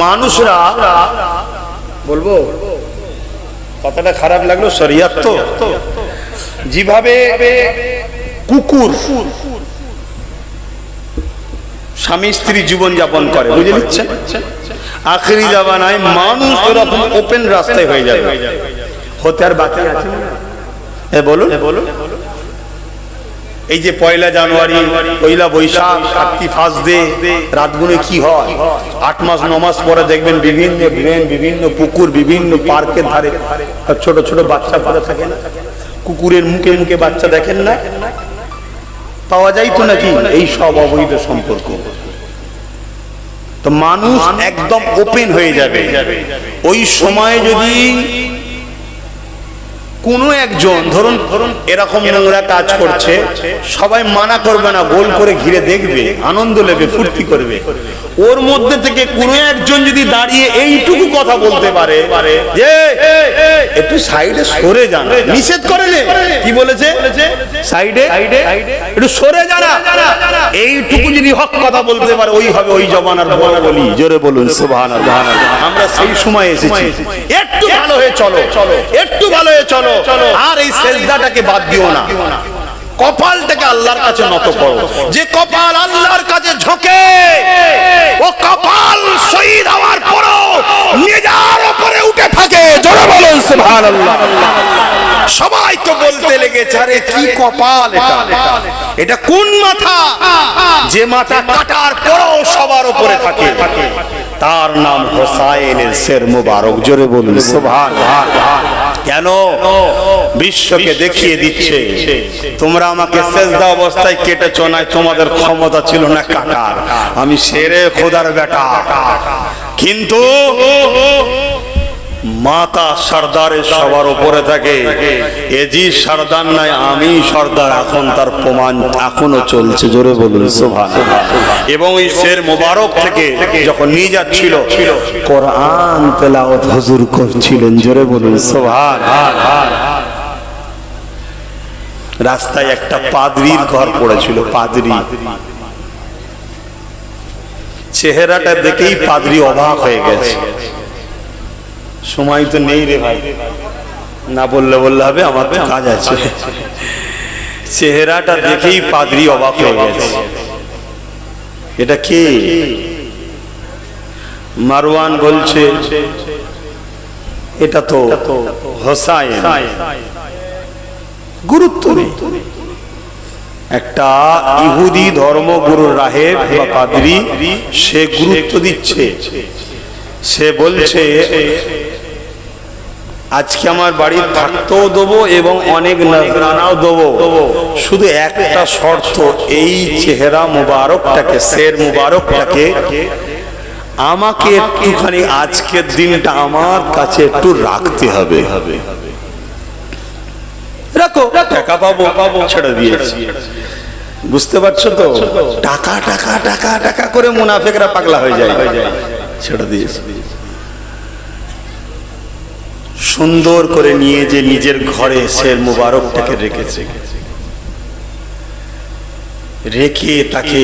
মানুষরা, বলবো কথাটা খারাপ লাগলো, শরিয়ত তো, যেভাবে কুকুর স্বামী স্ত্রী জীবন যাপন করে, বুঝে নিচ্ছে, আখেরি জামানায় মানুষ এরকম ওপেন রাস্তায় হয়ে যাবে। হতে আর বাকি আছে? বলুন, এই যে পয়লা জানুয়ারি, পয়লা বৈশাখ, কার্তিক ফার্স্ট ডে, রাতগুলো কি হয়? 8 মাস 9 মাস পরে দেখবেন বিভিন্ন ড্রেন, বিভিন্ন পুকুর, বিভিন্ন পার্কের ধারে ছোট ছোট বাচ্চা পড়ে থাকে না? কুকুরের মুখে মুখে বাচ্চা দেখেন না? পাওয়া যায় তো নাকি? এই সব অবৈধ সম্পর্ক। তো মানুষ একদম ওপেন হয়ে যাবে। ওই সময় যদি কোন একজন ধরুন এরকম নোংরা কাজ করছে, সবাই মানা করবে না, গোল করে ঘিরে দেখবে, আনন্দ নেবে, ফুর্তি করবে। ওর মধ্যে থেকে কোন একজন যদি দাঁড়িয়ে এইটুকু কথা বলতে পারে যে একটু সাইডে সরে যান, নিষেধ করে, কি বলেছে? সাইডে একটু সরে যারা, এইটুকু যদি হক কথা বলতে পারে, ওই হবে ওই জমানার বড় বলি। জোরে বলুন সুবহানাল্লাহ। আমরা সেই সময় এসেছি। একটু ভালো হয়ে চলো, একটু ভালো হয়ে চলো। আর এই সেজদাটাকে বাদ দিও না, কপালটাকে আল্লাহর কাছে নত করো। যে কপাল আল্লাহর কাছে ঝোঁকে, ও কপাল শহীদ হওয়ার পরও নিজের উপরে উঠে থাকে। জোরে বলুন সুবহানাল্লাহ। সবাই তো বলতে লেগেছে, আরে কি কপাল এটা, এটা কোন মাথা যে মাথা কাটার পরও সবার উপরে থাকে? তার নাম হোসাইনের শের মুবারক। জোরে বলুন সুবহানাল্লাহ। কেন? বিশ্বকে দেখিয়ে দিচ্ছে, তোমরা আমাকে সেজদা অবস্থায় কেটেছো না, তোমাদের ক্ষমতা ছিল না কাটার। আমি শেরে খোদার বেটা, কিন্তু মাতা সর্দারের সবার উপরে থাকে। এজি সর্দার নাই, আমি সর্দার। এখন তার প্রমাণ এখনো চলছে। জোরে বলুন সুবহানাল্লাহ। এবং এই শের মুবারক থেকে যখন নিয়ে যাচ্ছিল, কোরআন তেলাওয়াত হুজুর করছিলেন। জোরে বলুন সুবহানাল্লাহ। রাস্তায় একটা পাদ্রীর ঘর পড়েছিল। পাদ্রী, চেহারাটা দেখেই পাদ্রী অবাক হয়ে গেছে। সময় তো নেই রে ভাই, না বললে হবে, আমার তো কাজ আছে। চেহারাটা দেখেই পাদ্রী অবাক হয়ে গেছে। এটা কে? মারওয়ান বলছে, এটা তো হোসাইন। গুরুত্ব নেই। একটা ইহুদি ধর্মগুরু রাহেব বা পাদ্রী, সে গুরুত্ব দিচ্ছে। সে বলছে, আজকে আমার বাড়ি থাকতেও দেবো এবং অনেক নজরানাও দেবো, শুধু একটা শর্ত, এই চেহারা মুবারকটাকে, শের মুবারকটাকে আমাকে একটুখানি আজকের দিনটা আমার কাছে একটু রাখতে হবে। রাখো, টাকা পাবো, ছেড়ে দিয়েছি। বুঝতে পারছো তো? টাকা টাকা টাকা টাকা করে মুনাফিকরা পাগলা হয়ে যায়। ছেড়ে দিয়েছি। সুন্দর করে নিয়ে যে নিজের ঘরে শের মুবারকটাকে রেখেছে, রেখে তাকে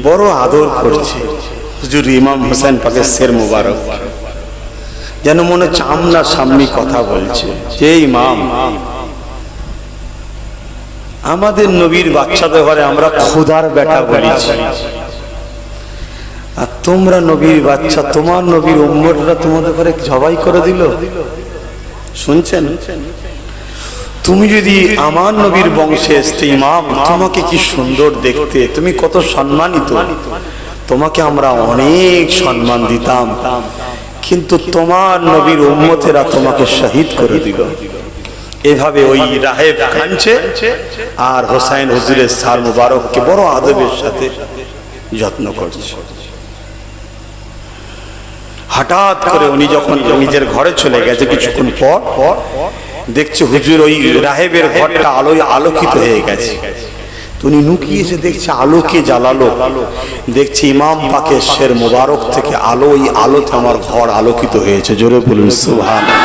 বড় আদর করছে। হুজুর ইমাম হোসেন পাকের শের মুবারক যেন মনে হচ্ছে আমনার সামনে কথা বলছে। যে ইমাম, আমাদের নবীর বাচ্চাদের ঘরে আমরা খোদার বেটা বলেছি, আর তোমরা নবীর বাচ্চা, তোমার নবীর উম্মতরা তোমাদের ঘরে জবাই করে দিল। শুনছেন? তুমি যদি আমার নবীর বংশে আসতে ইমাম, তোমাকে কি সুন্দর দেখতে, তুমি কত সম্মানিত, তোমাকে আমরা অনেক সম্মান দিতাম, কিন্তু তোমার নবীর উম্মতেরা তোমাকে শহীদ করে দিল। এভাবে ওই রাহেব কাঁদছে আর হোসাইন হুজুরের সার মুবারককে বড় আদবের সাথে যত্ন করছে। হঠাৎ করে উনি যখন নিজের ঘরে চলে গেছে, কিছুক্ষণ পর দেখছে হুজুর ওই রাহেবের ঘরটা আলোয় আলোকিত হয়ে গেছে। উনি নুকিয়ে এসে দেখছে আলোকে জ্বালালো, দেখছে ইমাম পাকের শের মুবারক থেকে আলো, ওই আলোতে আমার ঘর আলোকিত হয়েছে। জোরে বলুন সুবহানাল্লাহ।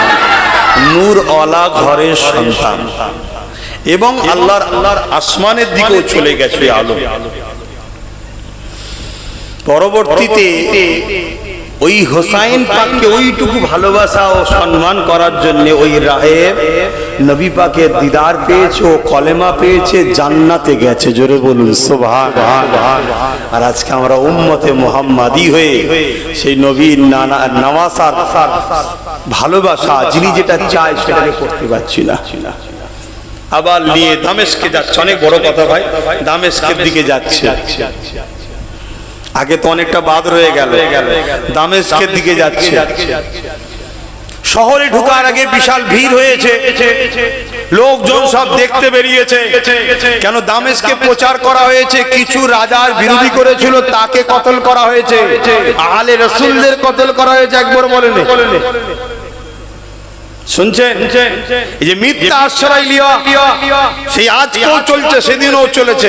নূর ওয়ালা ঘরের সন্তান এবং আল্লাহর আসমানের দিকেও চলে গেছে আলো। পরবর্তীতে ওই হোসাইন পাককে ওইটুকু ভালোবাসা ও সম্মান করার জন্য ওই রাহেব নবী পাকের দিদার পেয়েছে, ও কলেমা পেয়েছে, জান্নাতে গেছে। জোরে বলুন সুবহানাল্লাহ। আর আজকে আমরা উম্মতে মুহাম্মাদি হয়ে সেই নবীর নওয়াসার ভালোবাসা, যিনি যেটা চায় সেটাকে করতে পারছি না। আবার নিয়ে দামেস্কে যাচ্ছে, অনেক বড় কথা ভাই, দামেস্কের দিকে যাচ্ছে। আগে তো অনেকটা বাদ রয়ে গেল, দামেস্কের দিকে যাচ্ছে। শহরে ঢোকার আগে বিশাল ভিড় হয়েছে, লোকজন সব দেখতে বেরিয়েছে। কেন দামেস্কে প্রচার করা হয়েছে, কিছু রাজার বিরোধী করেছিল তাকে কতল করা হয়েছে, আহলে রাসূলদের কতল করা হয়েছে। একবার বলেন, শুনছেন? এই যে মিথ্যা আশ্রয় লিয়া, সেই আজকেও চলছে, সেদিনও চলেছে।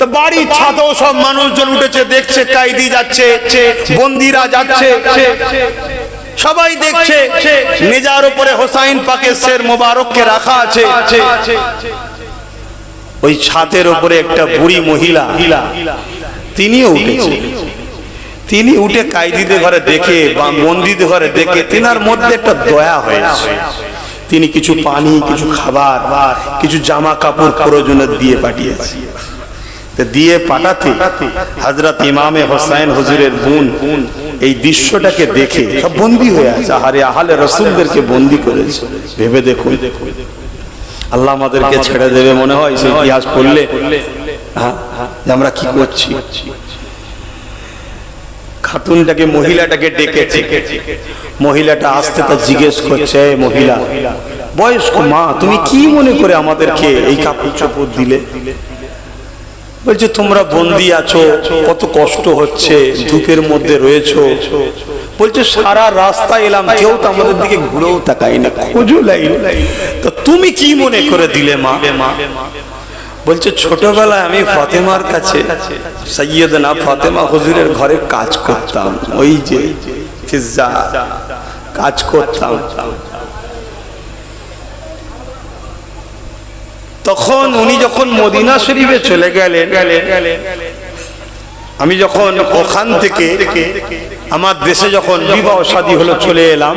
তো বাড়ির ছাদেও সব মানুষজন উঠেছে, দেখছে কায়দি যাচ্ছে, বন্দীরা যাচ্ছে, সবাই দেখছে। মেজার উপরে হোসাইন পাকের শের মোবারককে রাখা আছে। ওই ছাদের উপরে একটা বুড়ি মহিলা, তিনিও উঠেছে। তিনি উঠে কায়দিদের ঘরে দেখে বা বন্দীদের ঘরে দেখে তিনার মধ্যে একটা দয়া হয়েছে। তিনি কিছু পানি, কিছু খাবার, কিছু জামা কাপড় প্রয়োজনে দিয়ে পাঠিয়েছে। দিয়ে পাঠাতে হযরত ইমামে হোসাইন হুজুরের বোন এই দৃশ্যটাকে দেখে সব বন্দী হয়ে আছে। আরে আহলে রাসূলদেরকে বন্দী করেছে, ভেবে দেখুন। আল্লাহ আমাদেরকে ছেড়ে দেবে মনে হয় সেই ইতিহাস পড়লে, যে আমরা কি করছি। খাতুনটাকে, মহিলাটাকে ডেকেছে। মহিলাটা আসতে তা জিজ্ঞেস করছে, মহিলা বয়স্ক মা, তুমি কি মনে করে আমাদেরকে এই কাপড় চোপড় দিলে? বলছে তোমরা বন্দী আছো, কত কষ্ট হচ্ছে, ধূপের মধ্যে রয়েছো। বলছে সারা রাস্তা এলাম, কেউ তো আমাদের দিকে ঘুরেও তাকায় না, খোঁজও লাইনি, তো তুমি কি মনে করে দিলে মা? বলছে ছোটবেলায় আমি ফাতেমার কাছে, সাইয়েদনা ফাতেমা হুজুরের ঘরে কাজ করতাম, ওই যে ফিজ্জা কাজ করতাম। তখন উনি যখন মদিনা শরীফে চলে গেলেন, আমি যখন ওখান থেকে আমার দেশে যখন বিবাহ শাদী হলো চলে এলাম,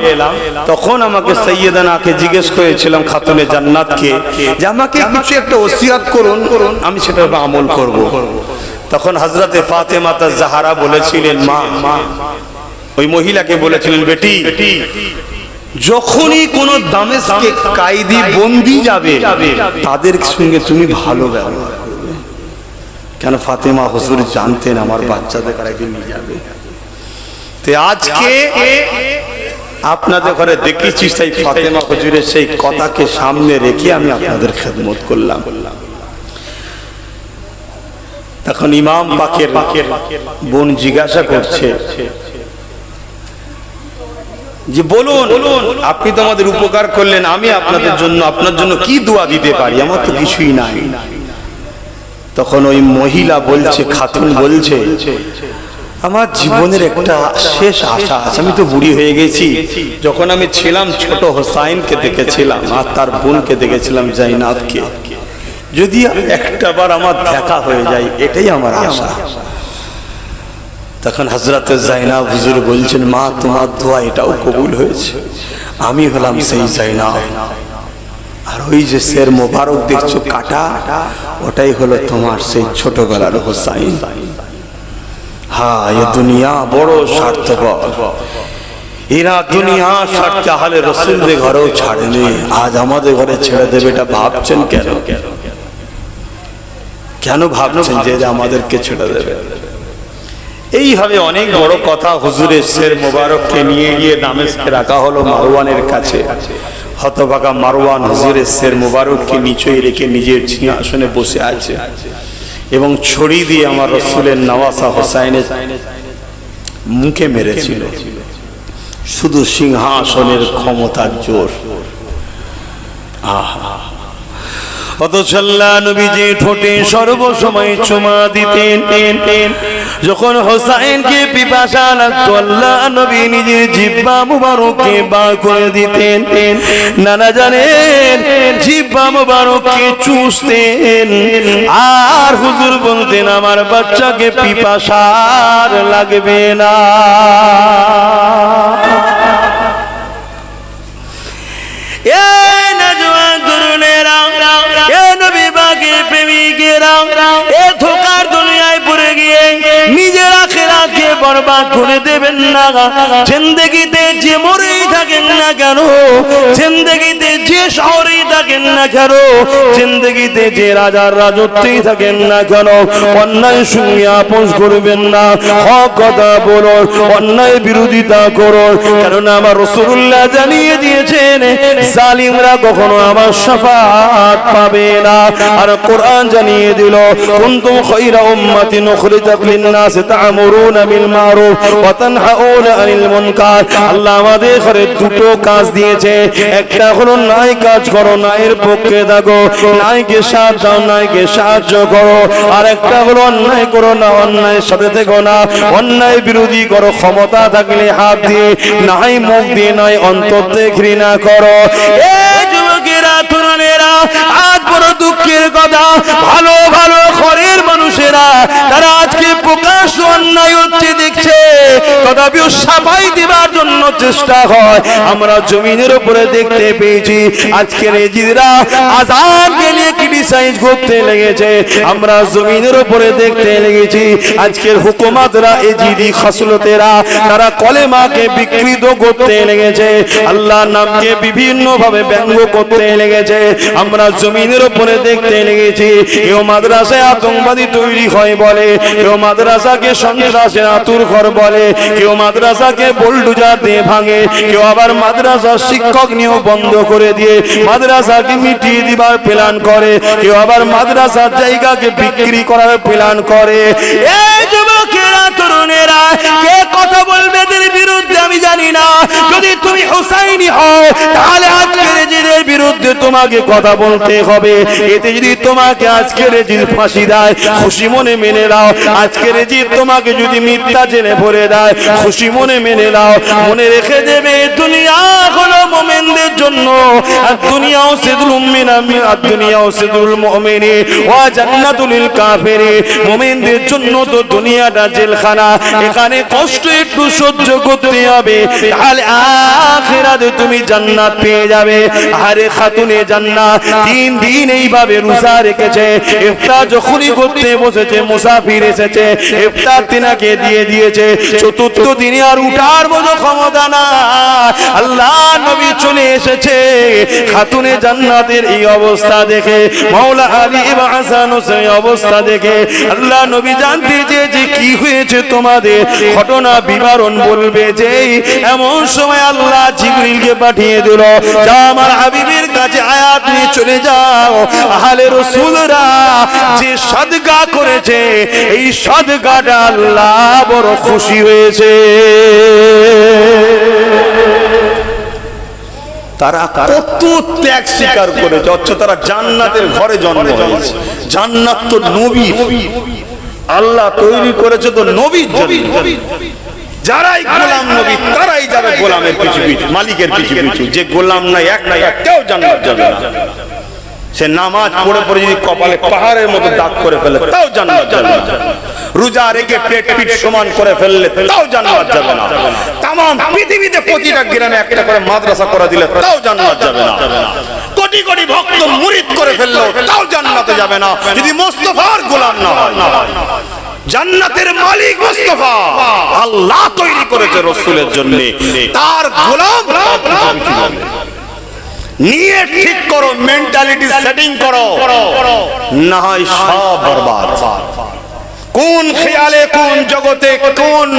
তখন আমাকে সাইয়েদানাকে জিজ্ঞেস করেছিলাম, খাতুনে জান্নাতকে, যে আমাকে কিছু একটা ওসিয়াত করুন, আমি সেটার উপর আমল করব। তখন হযরতে ফাতেমা জাহরা বলেছিলেন, মা, ওই মহিলাকে বলেছিলেন, বেটি যখনই কোন দামেস্কে কায়দি বন্দী যাবে তাদের সঙ্গে তুমি ভালো ব্যবহার করবে। কেন ফাতেমা হুজুর জানতেন আমার বাচ্চাদের কাছে নিয়ে যাবে। তো আজকে আপনাদের ঘরে দেখেছি সেই ফাতেমা হুজুরের সেই কথাকে সামনে রেখে আমি আপনাদের খেদমত করলাম। তখন ইমাম পাকের বোন জিজ্ঞাসা করছে যে বলুন, আপনি তো আমাদের উপকার করলেন, আমি আপনাদের জন্য, আপনার জন্য কি দোয়া দিতে পারি? আমার তো কিছুই নাই। তখন ওই মহিলা বলছে, খাতুন বলছে, আমার জীবনের একটা শেষ আশা আছে। আমি তো বুড়ি হয়ে গেছি, যখন আমি ছিলাম ছোট হোসাইনকে দেখেছিলাম আর তার বোনকে দেখেছিলাম জাইনাবকে, যদি একটাবার আমার দেখা হয়ে যায়, এটাই আমার আশা। তখন হযরত জাইনাব হুজুর বলছেন, মা তোমার দোয়া এটাও কবুল হয়েছে, আমি হলাম সেই জাইনাব। আর ওই যে শের মোবারক দেখছো কাটা, ওটাই হলো তোমার সেই ছোটবেলার হোসাইন। হ্যাঁ, এ দুনিয়া বড় স্বার্থপর। এরা দুনিয়া স্বার্থে আহলে রাসূলের ঘরেও ছাড়েনি, আজ আমাদের ঘরে ছেড়ে দেবে। এটা ভাবছেন কেন? কেন ভাবছেন যে আমাদেরকে ছেড়ে দেবে? এইভাবে অনেক বড় কথা। হুজুরের শের মোবারককে নিয়ে গিয়ে দামেস্কে রাখা হলো মারওয়ানের কাছে। হতভাগা মারওয়ান হুজুরের শের মোবারককে নিচে রেখে নিজের সিংহাসনে বসে আছে এবং ছড়ি দিয়ে আমার রাসূলের নওয়াসা হোসাইনের মুখে মেরেছিল। শুধু সিংহাসনের ক্ষমতার জোর। আহা, অথচ আল্লাহ নবীজি ঠোঁটে সর্বসময় চুমা দিতেন। যখন হোসাইনকে পিপাসা লাগতো আল্লাহ নবী নিজের জিহ্বা মুবারককে বার করে দিতেন। নানা জানেন জিহ্বা মুবারককে চুষতেন আর হুজুর বলতেন আমার বাচ্চাকে পিপাসার লাগবে না। নিজের আখিরাতকে বরবাদ করে দেবেন না। জিন্দেগিতে যে মরেই থাকেন না কেন, জিন্দেগিতে যে শহরেই থাকেন না কেন, জিন্দেগিতে যে রাজার রাজত্বেই থাকেন না কেন, অন্যায় সঙ্গে আপোষ করবেন না। হক কথা বলুন, অন্যায় বিরোধিতা করুন। কেননা আমার রাসূলুল্লাহ জানিয়ে দিয়েছেন জালিমরা কখনো আমার শাফাআত পাবে না। আর কোরআন জানিয়ে দিল কুনতুম খায়রা উম্মাতিন উখরিজাত লিন-নাস তা'মুরুনা বিল মারুফ ওয়া তানহাউনা আনিল মুনকার। আল্লাহ আমাদের ঘরে দুটো কাজ দিয়েছে। একটা হলো ন্যায় কাজ করো, ন্যায়ের পক্ষে থাকো, ন্যায়কে সাথ দাও, ন্যায়কে সাহায্য করো। আর একটা হলো অন্যায় করো না, অন্যায়ের সাথে থেকো না, অন্যায় বিরোধী করো। ক্ষমতা থাকলে হাত দিয়ে, নাই মুখ দিয়ে, নয় অন্তর দিয়ে ঘৃণা করো। এই যুবকেরা তরুণেরা, আজ বড় দুঃখের কথা, ভালো ভালো ঘরের মানুষেরা তারা আজকে প্রকাশ অন্যায় হচ্ছে দেখছে, তথাপিও সাফাই দেবার জন্য চেষ্টা হয়। আমরা জমিনের উপরে দেখতে পেয়েছি আজকের এজিদরা আযানকে নিয়ে ক্রিটিসাইজ করতে লেগেছে। আমরা জমিনের উপরে দেখতে লেগেছি আজকের হুকুমাতরা এজিদি খাসলতেরা তারা কলেমাকে বিকৃত করতে লেগেছে, আল্লাহর নামকে বিভিন্ন ভাবে ব্যঙ্গ করতে লেগেছে। আমরা জমিনের উপরে দেখতে লেগেছি কেউ মাদ্রাসায় আতঙ্কবাদী তৈরি হয় বলে, কেউ মাদ্রাসাকে সন্ত্রাসের আতুর ঘর বলে, কেউ মাদ্রাসাকে বুলডোজার দিয়ে ভাঙে, কেউ আবার মাদ্রাসার শিক্ষক নিয়েও বন্ধ করে দিয়ে মাদ্রাসাকে মিটিয়ে দিবার প্ল্যান করে, কেউ আবার মাদ্রাসার জায়গাকে বিক্রি করার প্ল্যান করে। এই যুবকেরা তরুণেরা কে কথা বলবে এদের বিরুদ্ধে আমি জানি না। যদি তুমি হোসাইনি হও তাহলে আজকের এজিদের বিরুদ্ধে তোমাকে কথা বলতে হবে। এতে যদি তোমাকে আজকের এজিদ ফাঁসি দেয় খুশি মনে মেনে নাও, আজকের এজিদ তোমাকে যদি মিথ্যা জেলে ভরে দেয় খুশি মনে মেনে নাও। মনে রেখে দেবে দুনিয়া হলো মুমিনদের জন্য, আর দুনিয়াও সিদুল মুমিনিন আর দুনিয়াও সিদুল মুমিনিন ওয়া জান্নাতুল লিল কাফিরিন। মুমিনদের জন্য তো দুনিয়াটা জেলখানা, এখানে কষ্ট একটু সহ্য করতে হবে, তাহলে আখিরাতে তুমি জান্নাত পেয়ে যাবে। আরে খাতুনে জান্নাত 3 দিন এইভাবে রোজা রেখেছে, ইফতার যখনই করতে বসেছে মুসাফির এসেছে ইফতার তিনাকে দিয়ে দিয়েছে, চতুর্থ দিনে আর উঠার মতো ক্ষমতা না, আল্লাহ নবী চলে এসেছে। খাতুনে জান্নাতের এই অবস্থা দেখে, মাওলা আলী এবং হাসান হোসেন অবস্থা দেখে আল্লাহ নবী জানতে চেয়েছে কি হয়েছে তোমাদের, ঘটনা বিবরণ বলবে। যে এমন সময় আল্লাহ জিবরিলকে পাঠিয়ে দিল, যা আমার হাবিবের কাছে আয়াত নিয়ে চলে যাও, আহলে রাসূলরা যে সাদকা করেছে এই সাদকাটা আল্লাহ বড় খুশি হয়েছে। তারা কত ত্যাগ স্বীকার করেছে, অথচ তারা জান্নাতের ঘরে জন্ম হয়েছে। জান্নাত তো নবী, আল্লাহ তৈরি করেছে তো নবীর জন্য। যারাই গোলাম নবী তারাই যাবে গোলামের পিছু পিছু, মালিকের পিছু পিছু। যে গোলাম নাই এক না এক কেউ জান্নাত যাবে না। সে নামাজ পড়ে পড়ে যদি কপালে পাহাড়ের মতো দাগ করে ফেলে তাও জান্নাত যাবে না। রোজা রেখে পেট পিঠ সমান করে ফেললে তাও জান্নাত যাবে না। তামাম পৃথিবীতে প্রতিটা গ্রামে একটা করে মাদ্রাসা করে দিলে তাও জান্নাত যাবে না। কোটি কোটি ভক্ত মুরিদ করে ফেললো তাও জান্নাতে যাবে না যদি মুস্তাফার গোলাম না হয়। জান্নাতের মালিক মুস্তাফা আল্লাহ তৈরি করেছে রাসূলের জন্য, তার গোলাম নিয়ে ঠিক করো, মেন্টালিটি সেটিং করো, না হয় সব বরবাদ। কোন খেয়ালে, কোন জগতে, কোন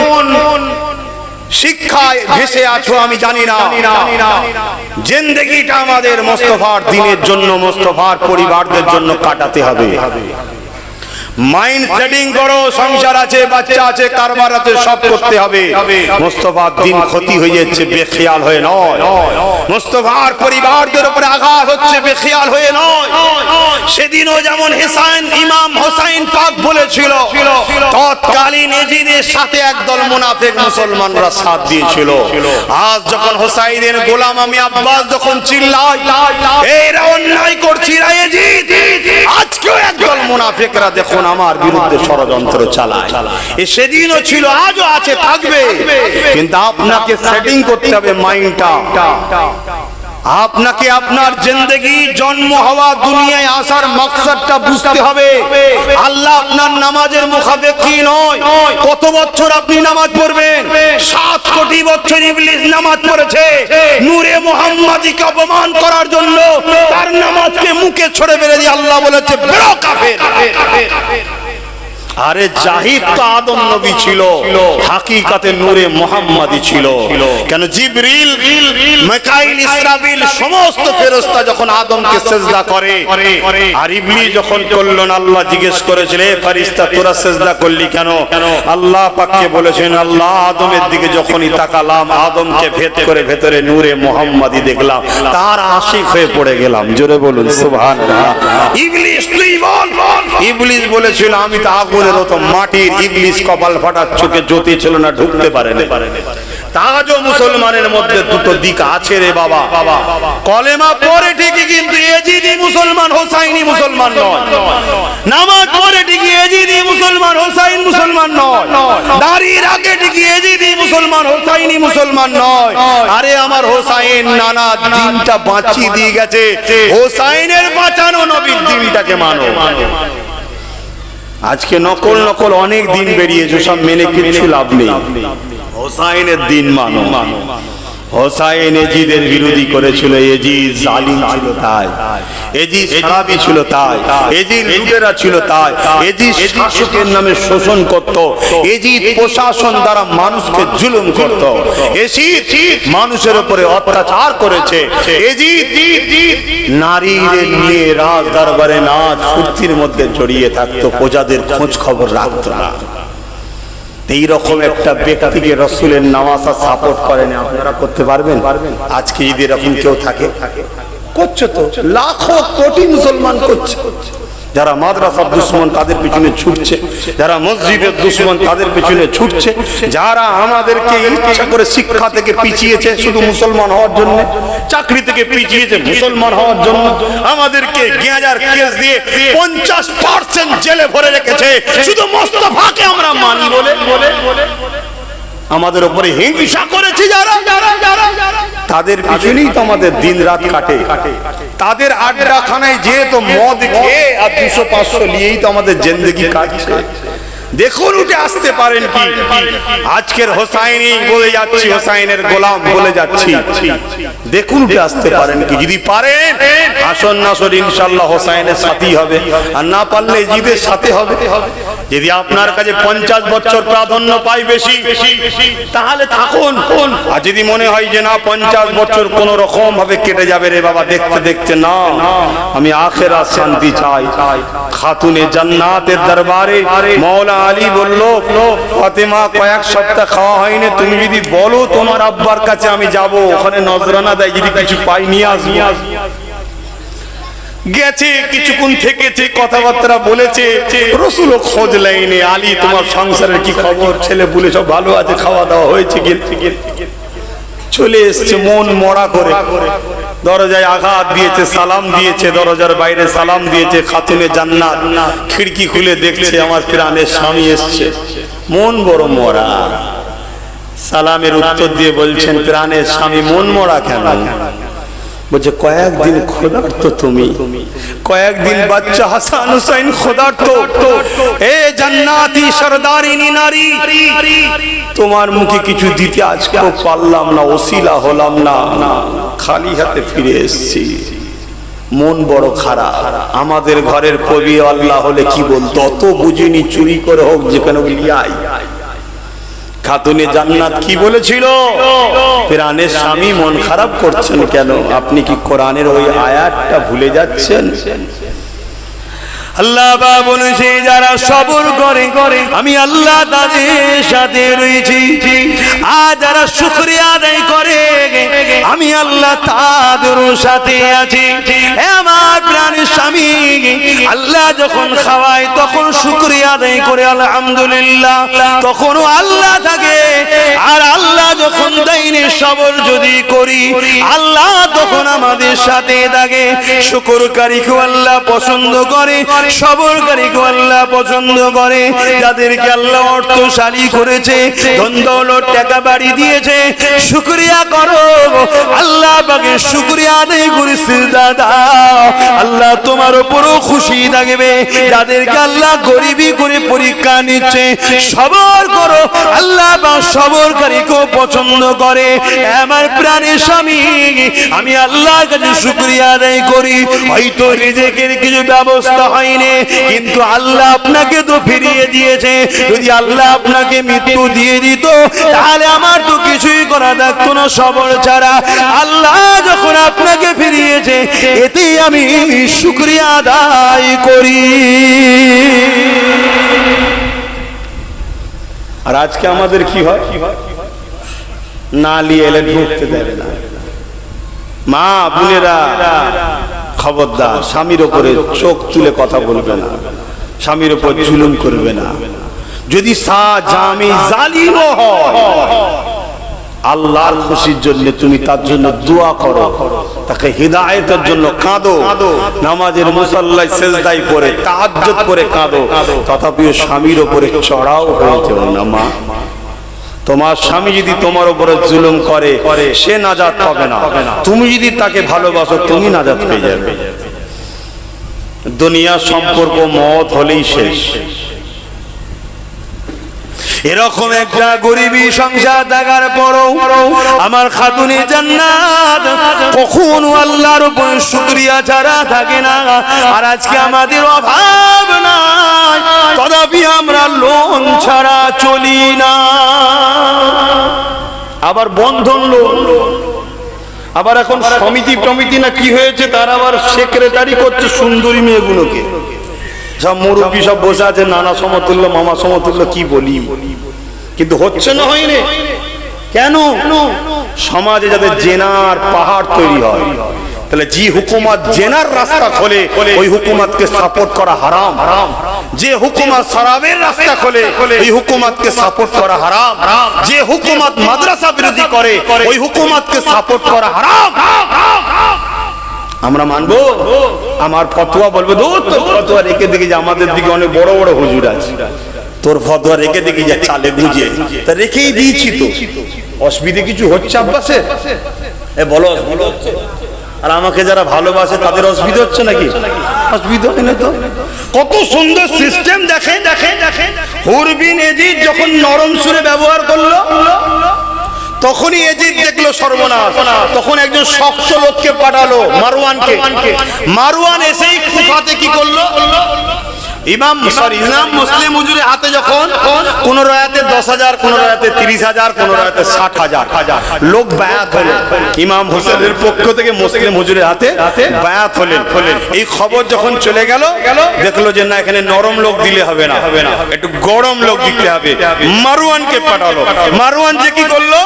শিক্ষায় ভেসে আছো আমি জানি না। জিন্দেগিটা আমাদের মুস্তাফার দ্বীনের জন্য, মুস্তাফার পরিবারদের জন্য কাটাতে হবে। মাইন্ড সেটিং করো, সংসার আছে, বাচ্চা আছে, কারবার আছে, সব করতে হবে। মুস্তাফার দ্বীন ক্ষতি হয়ে যাচ্ছে বেখেয়াল হয়ে নয়, মুস্তাফার পরিবারদের উপরে আঘাত হচ্ছে বেখেয়াল হয়ে নয়। সেদিনও যেমন হোসেন, ইমাম হোসেন পাক বলেছিল, তৎকালীন এজিদের সাথে একদল মুনাফিক মুসলমানরা সাথ দিয়েছিল। আজ যখন হোসাইনের গোলাম আমি আব্বাস যখন চিল্লাই এরা অন্যায় করছি রা এজিদ, আজকেও একদল মুনাফিকরা দেখুন আমার বিরুদ্ধে ষড়যন্ত্র চালায়। এ সেদিনও ছিল, আজও আছে, থাকবে। কিন্তু আপনাকে সেটিং করতে হবে মাইন্ডটা। আপনাকে আপনার জিন্দেগি, জন্ম হওয়া, দুনিয়ায় আসার মাকসাদটা বুঝতে হবে। আল্লাহ আপনার নামাজের মুখাপেক্ষী নয়। কত বছর আপনি নামাজ পড়বেন? 7 কোটি বছর ইবলিস নামাজ পড়েছে নূরে মুহাম্মাদিকে অপমান করার জন্য। তার নামাজকে মুখে ছড়ে ফেলে দিয়ে আল্লাহ বলেছে বেরো কাফের। আরে জাহিদ তো আদম নবী ছিল, হাকিকাতে নূরে মুহাম্মাদি ছিল। কেন জিবরিল, মিকাইল, ইসরাফিল সমস্ত ফেরেশতা যখন আদমকে সিজদা করে, আর ইবলিস যখন করলো না, আল্লাহ জিজ্ঞেস করেছিল এ ফেরেশতা তোরা সিজদা করলি কেন? আল্লাহ পাককে বলেছেন আল্লাহ আদমের দিকে যখনই তাকালাম, আদমকে ভেদ করে ভেতরে নূরে মুহাম্মাদি দেখলাম, তার আশিক হয়ে পড়ে গেলাম। জোরে বলুন সুবহানাল্লাহ। ইবলিস তুই বল। ইবলিস বলেছিল আমি তো আগুনের তো মাটির। ইবলিস কপাল ফাটা, চোখে জ্যোতি ছিল না, ঢুকতে পারেনি। তাজও মুসলমানের মধ্যে দুটো দিক আছে রে বাবা। কলেমা পড়ে ঠিকই, কিন্তু এজিদি মুসলমান, হোসাইনি মুসলমান নয়। নামাজ পড়ে ঠিকই, এজিদি মুসলমান, হোসাইন মুসলমান নয়। দাড়ি রাখে ঠিকই, এজিদি মুসলমান, হোসাইনি মুসলমান নয়। আরে আমার হোসাইন নানা দিনটা বাঁচিয়ে দিয়ে গেছে, হোসাইনের বাঁচানো নবীর দিনটাকে মানো। আজকে নকল নকল অনেক দিন বেরিয়েছে, সব মেনে কিছু লাভ নেই। হোসাইনের দিন মানো। হোসাইন এজিদের বিরোধী করেছিল, এজিদ জালিম ছিল তাই, এজিদ খারাপই ছিল তাই, এজিদ লুটেরা ছিল তাই, এজিদ শাসকের নামে শোষণ করত, এজিদ প্রশাসন দ্বারা মানুষকে জুলুম করত, এজিদ মানুষের উপরে অত্যাচার করেছে, এজিদ নারীদের নিয়ে রাজ দরবারে নাচ ফুর্তির মধ্যে জড়িয়ে থাকতো, প্রজাদের খোঁজ খবর রাখতো না। এইরকম একটা ব্যক্তিকে রাসূলের নামাজা সাপোর্ট করেন, আপনারা করতে পারবেন? আজকে যদি এরকম কেউ থাকে, করছে তো লাখো কোটি মুসলমান করছে। যারা মাদ্রাসার দুশ্মন তাদের পিছনে ছুটছে, যারা মসজিদের দুশ্মন তাদের পিছনে ছুটছে, যারা আমাদেরকে ইচ্ছা করে শিক্ষা থেকে পিছিয়েছে শুধু মুসলমান হওয়ার জন্য, চাকরি থেকে পিছিয়েছে মুসলমান হওয়ার জন্য, আমাদেরকে গেঁজার কেস দিয়ে 50% জেলে ভরে রেখেছে শুধু মুস্তাফাকে আমরা মানি বলে। আমাদের উপরে হিংসা করেছে যারা, তাদের পিছনেই তো আমাদের দিন রাত কাটে। তাদের আড্ডাখানায় যেয়ে তো মদ খেয়ে আর 200-500 নিয়েই তো আমাদের জিন্দেগি কাটছে। দেখুন উঠে আসতে পারেন কি? আজকের হোসাইনি বলে যাচ্ছি, হোসাইনের গোলাম বলে যাচ্ছি, দেখুন উঠে আসতে পারেন কি? যদি পারেন আসন নাসর ইনশাআল্লাহ হোসাইনের সাথেই হবে, আর না পারলে এজিদের সাথে হবে। যদি আপনার কাছে 50 বছর প্রাধান্য পাই বেশি, তাহলে থাকুন। আর যদি মনে হয় যে না 50 বছর কোন রকম ভাবে কেটে যাবে রে বাবা দেখতে দেখতে, না আমি আখিরাত শান্তি চাই। খাতুনে জান্নাতের দরবারে মওলা আলী বলল, ফাতেমা কয়েক সপ্তাহ খাওয়া হয়নি, তুমি যদি বলো তোমার আব্বার কাছে আমি যাব, ওখানে নজরানা দেয়, যদি কিছু পাই নিয়ে আসবো। গেছে, কিছুক্ষণ থেকেছে, কথাবার্তা বলেছে, রাসূল খোঁজ লাইনে, আলী তোমার সংসারের কি খবর, ছেলে বলে সব ভালো আছে, খাওয়া দাওয়া হয়েছে, চলে এসছে মন মরা করে। দরজায় আঘাত দিয়েছে, সালাম দিয়েছে, দরজার বাইরে সালাম দিয়েছে, খাতুনে জান্নাত খিড়কি খুলে দেখছে আমার প্রাণের স্বামী এসছে, মন বড় মরা। সালামের উত্তর দিয়ে বলছেন প্রাণের স্বামী মন মরা কেন? বলছে কয়েকদিন ক্ষুধার্ত তুমি, কয়েকদিন বাচ্চা হাসান হুসাইন ক্ষুধার্ত। এ জান্নাতি সরদারিনী নারী, তোমার মুখে কিছু দিতে আজকেও পারলাম না, ওসিলা হলাম না, খালি হাতে ফিরে এসেছি। মন বড় খারাপ। আমাদের ঘরের কবি আল্লাহ হলে কি বলতো, অত বুঝিনি, চুরি করে হোক যেখানে লিয়াই। খাতুনে জান্নাত কি বলেছিল, প্রাণের স্বামী মন খারাপ করছেন কেন? আপনি কি কোরআনের ওই আয়াতটা ভুলে যাচ্ছেন? আল্লাহ বলেছে যারা সবর করে আমি আল্লাহ তাদের সাথে রয়েছি, আর যারা শুকরিয়া আদায় করে আমি আল্লাহ তাদের সাথে আছি। আমার প্রাণের স্বামী আল্লাহ যখন খাওয়ায় তখন শুকরিয়া আদায় করে আলহামদুলিল্লাহ, তখনও আল্লাহ থাকে। আর আল্লাহ যখন দেয়নি সবর যদি করি আল্লাহ তখন আমাদের সাথে থাকে। শুকরকারীকে আল্লাহ পছন্দ করে, সবরকারীকে আল্লাহ পছন্দ করে। যাদেরকে আল্লাহ অর্থশালী করেছে, ধন দৌলত টাকা বাড়ি দিয়েছে, শুকরিয়া করো। আল্লাহ পাকে শুকরিয়া আদায় করেছিস দাদা, আল্লাহ তোমার উপরও খুশি থাকবে। যাদেরকে আল্লাহ গরিবি করে পরীক্ষা নিচ্ছে, সবর করো, আল্লাহ পাক সবরকারীকেও পছন্দ করে। আমার প্রাণের স্বামী আমি আল্লাহর কাছে শুকরিয়া আদায় করি। হয়তো রিজিকের কিছু ব্যবস্থা হয়নি, কিন্তু আল্লাহ আপনাকে তো ফিরিয়ে দিয়েছে। যদি আল্লাহ আপনাকে মৃত্যু দিয়ে দিত তাহলে আমার তো কিছুই করা থাকতো না সবর ছাড়া। আল্লাহ যখন আপনাকে ফিরিয়েছে এতে আমি শুকরিয়া আদায় করি। আর আজকে আমাদের কি হয়, না নিয়ে এলে ঢুকতে দেবে না। মা বোনেরা খবরদার, স্বামীর ওপরে চোখ তুলে কথা বলবে না, স্বামীর ওপর জুলুম করবে না। যদি জামি জালিম হয় আল্লাহর খুশির জন্য তুমি তার জন্য দোয়া করো, তাকে হিদায়াতের জন্য কাঁদো, নামাজের মুসাল্লায় সেজদায় পড়ে তাহাজ্জুদ করে কাঁদো, তথাপিও স্বামীর ওপরে চড়াও হয়ে যেও না। মা, তোমার স্বামী যদি তোমার উপরে জুলুম করে সে নাজাত পাবে না, তুমি যদি তাকে ভালোবাসো তুমি নাজাত পেয়ে যাবে। দুনিয়ার সম্পর্ক মত হলেই শেষ। এরকম একটা গরিবী সংসার থাকার পরও আমার খাতুনে জান্নাত কখনো আল্লাহর উপর শুকরিয়া ছাড়া থাকে না। আর আজকে আমাদের অভাব নাই, তথাপি আমরা লোন ছাড়া চলি না। আবার বন্ধন লোন, আবার এখন সমিতি টমিতি না কি হয়েছে, তার আবার সেক্রেটারি করছে সুন্দরী মেয়েগুলোকে। সব মুরব্বী সব বসে আছে, নানা সমতুল্য মামা সমতুল্য, কি বলি, কিন্তু হচ্ছে না, হয়নি কেন? সমাজে যাতে জেনার পাহাড় তৈরি হয়, তাহলে যে হুকুমত জেনার রাস্তা খোলে ওই হুকুমতকে সাপোর্ট করা হারাম। যে হুকুমত শরাবের রাস্তা খোলে ওই হুকুমতকে সাপোর্ট করা হারাম। যে হুকুমত মাদ্রাসা বিরোধী করে ওই হুকুমতকে সাপোর্ট করা হারাম। আমরা মানবো? আমার ফতোয়া বলবো, তোর ফতোয়া রেখে দেখি যে আমাদের দিকে অনেক বড় বড় হুজুর আছে, তোর ফতোয়া রেখে দেখি যে চালে বুঝে, তা রেখেই দিয়েছি তো, অসুবিধে কিছু হচ্ছে আব্বাসে? বলো অসুবিধা হচ্ছে? আর আমাকে যারা ভালোবাসে তাদের অসুবিধা হচ্ছে নাকি? অসুবিধা হয় না তো। কত সুন্দর সিস্টেম দেখে দেখে দেখে। হুরবিন এজিদ যখন নরম সুরে ব্যবহার করলো তখনই এজিদ দেখলো সর্বনাশ, তখন একজন শক্ত লোককে পাঠালো মারওয়ানকে। মারওয়ান এসেই কুফাতে কি করলো, ইমাম মুসলিম হুজুরের হাতে যখন কোন রায়াতে 10,000, কোন রায়াতে 30,000, কোন রায়াতে 60,000 লোক বায়াত হলো, ইমাম হোসেনের পক্ষ থেকে মুসলিম হুজুরের হাতে বায়াত হলেন। এই খবর যখন চলে গেল, দেখলো যে না, এখানে নরম লোক দিলে হবে না, একটু গরম লোক দিতে হবে। মারওয়ানকে পাঠালো। মারওয়ান যে কি করলো,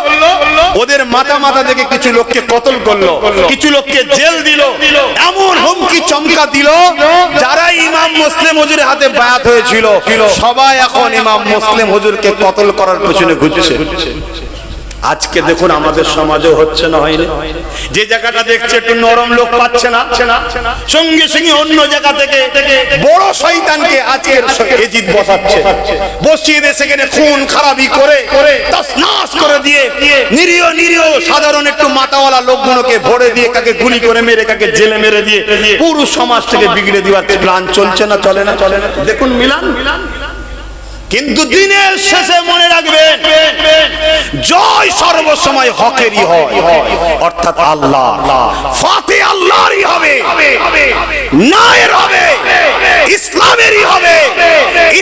ওদের মাথা মাথা থেকে কিছু লোককে কতল করলো, কিছু লোককে জেল দিল, এমন হুমকি চমকা দিল যারা ইমাম মুসলিম হুজুরের হাতে বায়াত হয়েছিল সবাই এখন ইমাম মুসলিম হুজুরকে কতল করার পেছনে ঘুরছে। আজকে দেখুন আমাদের সমাজেও হচ্ছে না, হয়নি? যে জায়গাটা দেখছে একটু নরম লোক পাচ্ছে না, সঙ্গে সঙ্গে অন্য জায়গা থেকে বড় শয়তানকে আজকে এজিদ বসাচ্ছে, বসিয়ে দিয়ে সেখানে খুন খারাপি করে তছনছ করে দিয়ে নিরীহ নিরীহ সাধারণ একটু মাথাওয়ালা লোকগুলোকে ভরে দিয়ে কাকে গুলি করে মেরে কাকে জেলে মেরে দিয়ে পুরো সমাজ থেকে বিগড়ে দেওয়ার প্ল্যান চলছে না, চলে না? দেখুন মিলান। কিন্তু দিনের শেষে মনে রাখবেন, জয় সর্বসময় হকেরই হয়, অর্থাৎ আল্লাহ, ফাতে আল্লাহরই হবে, ন্যায়ের হবে, ইসলামেরই হবে।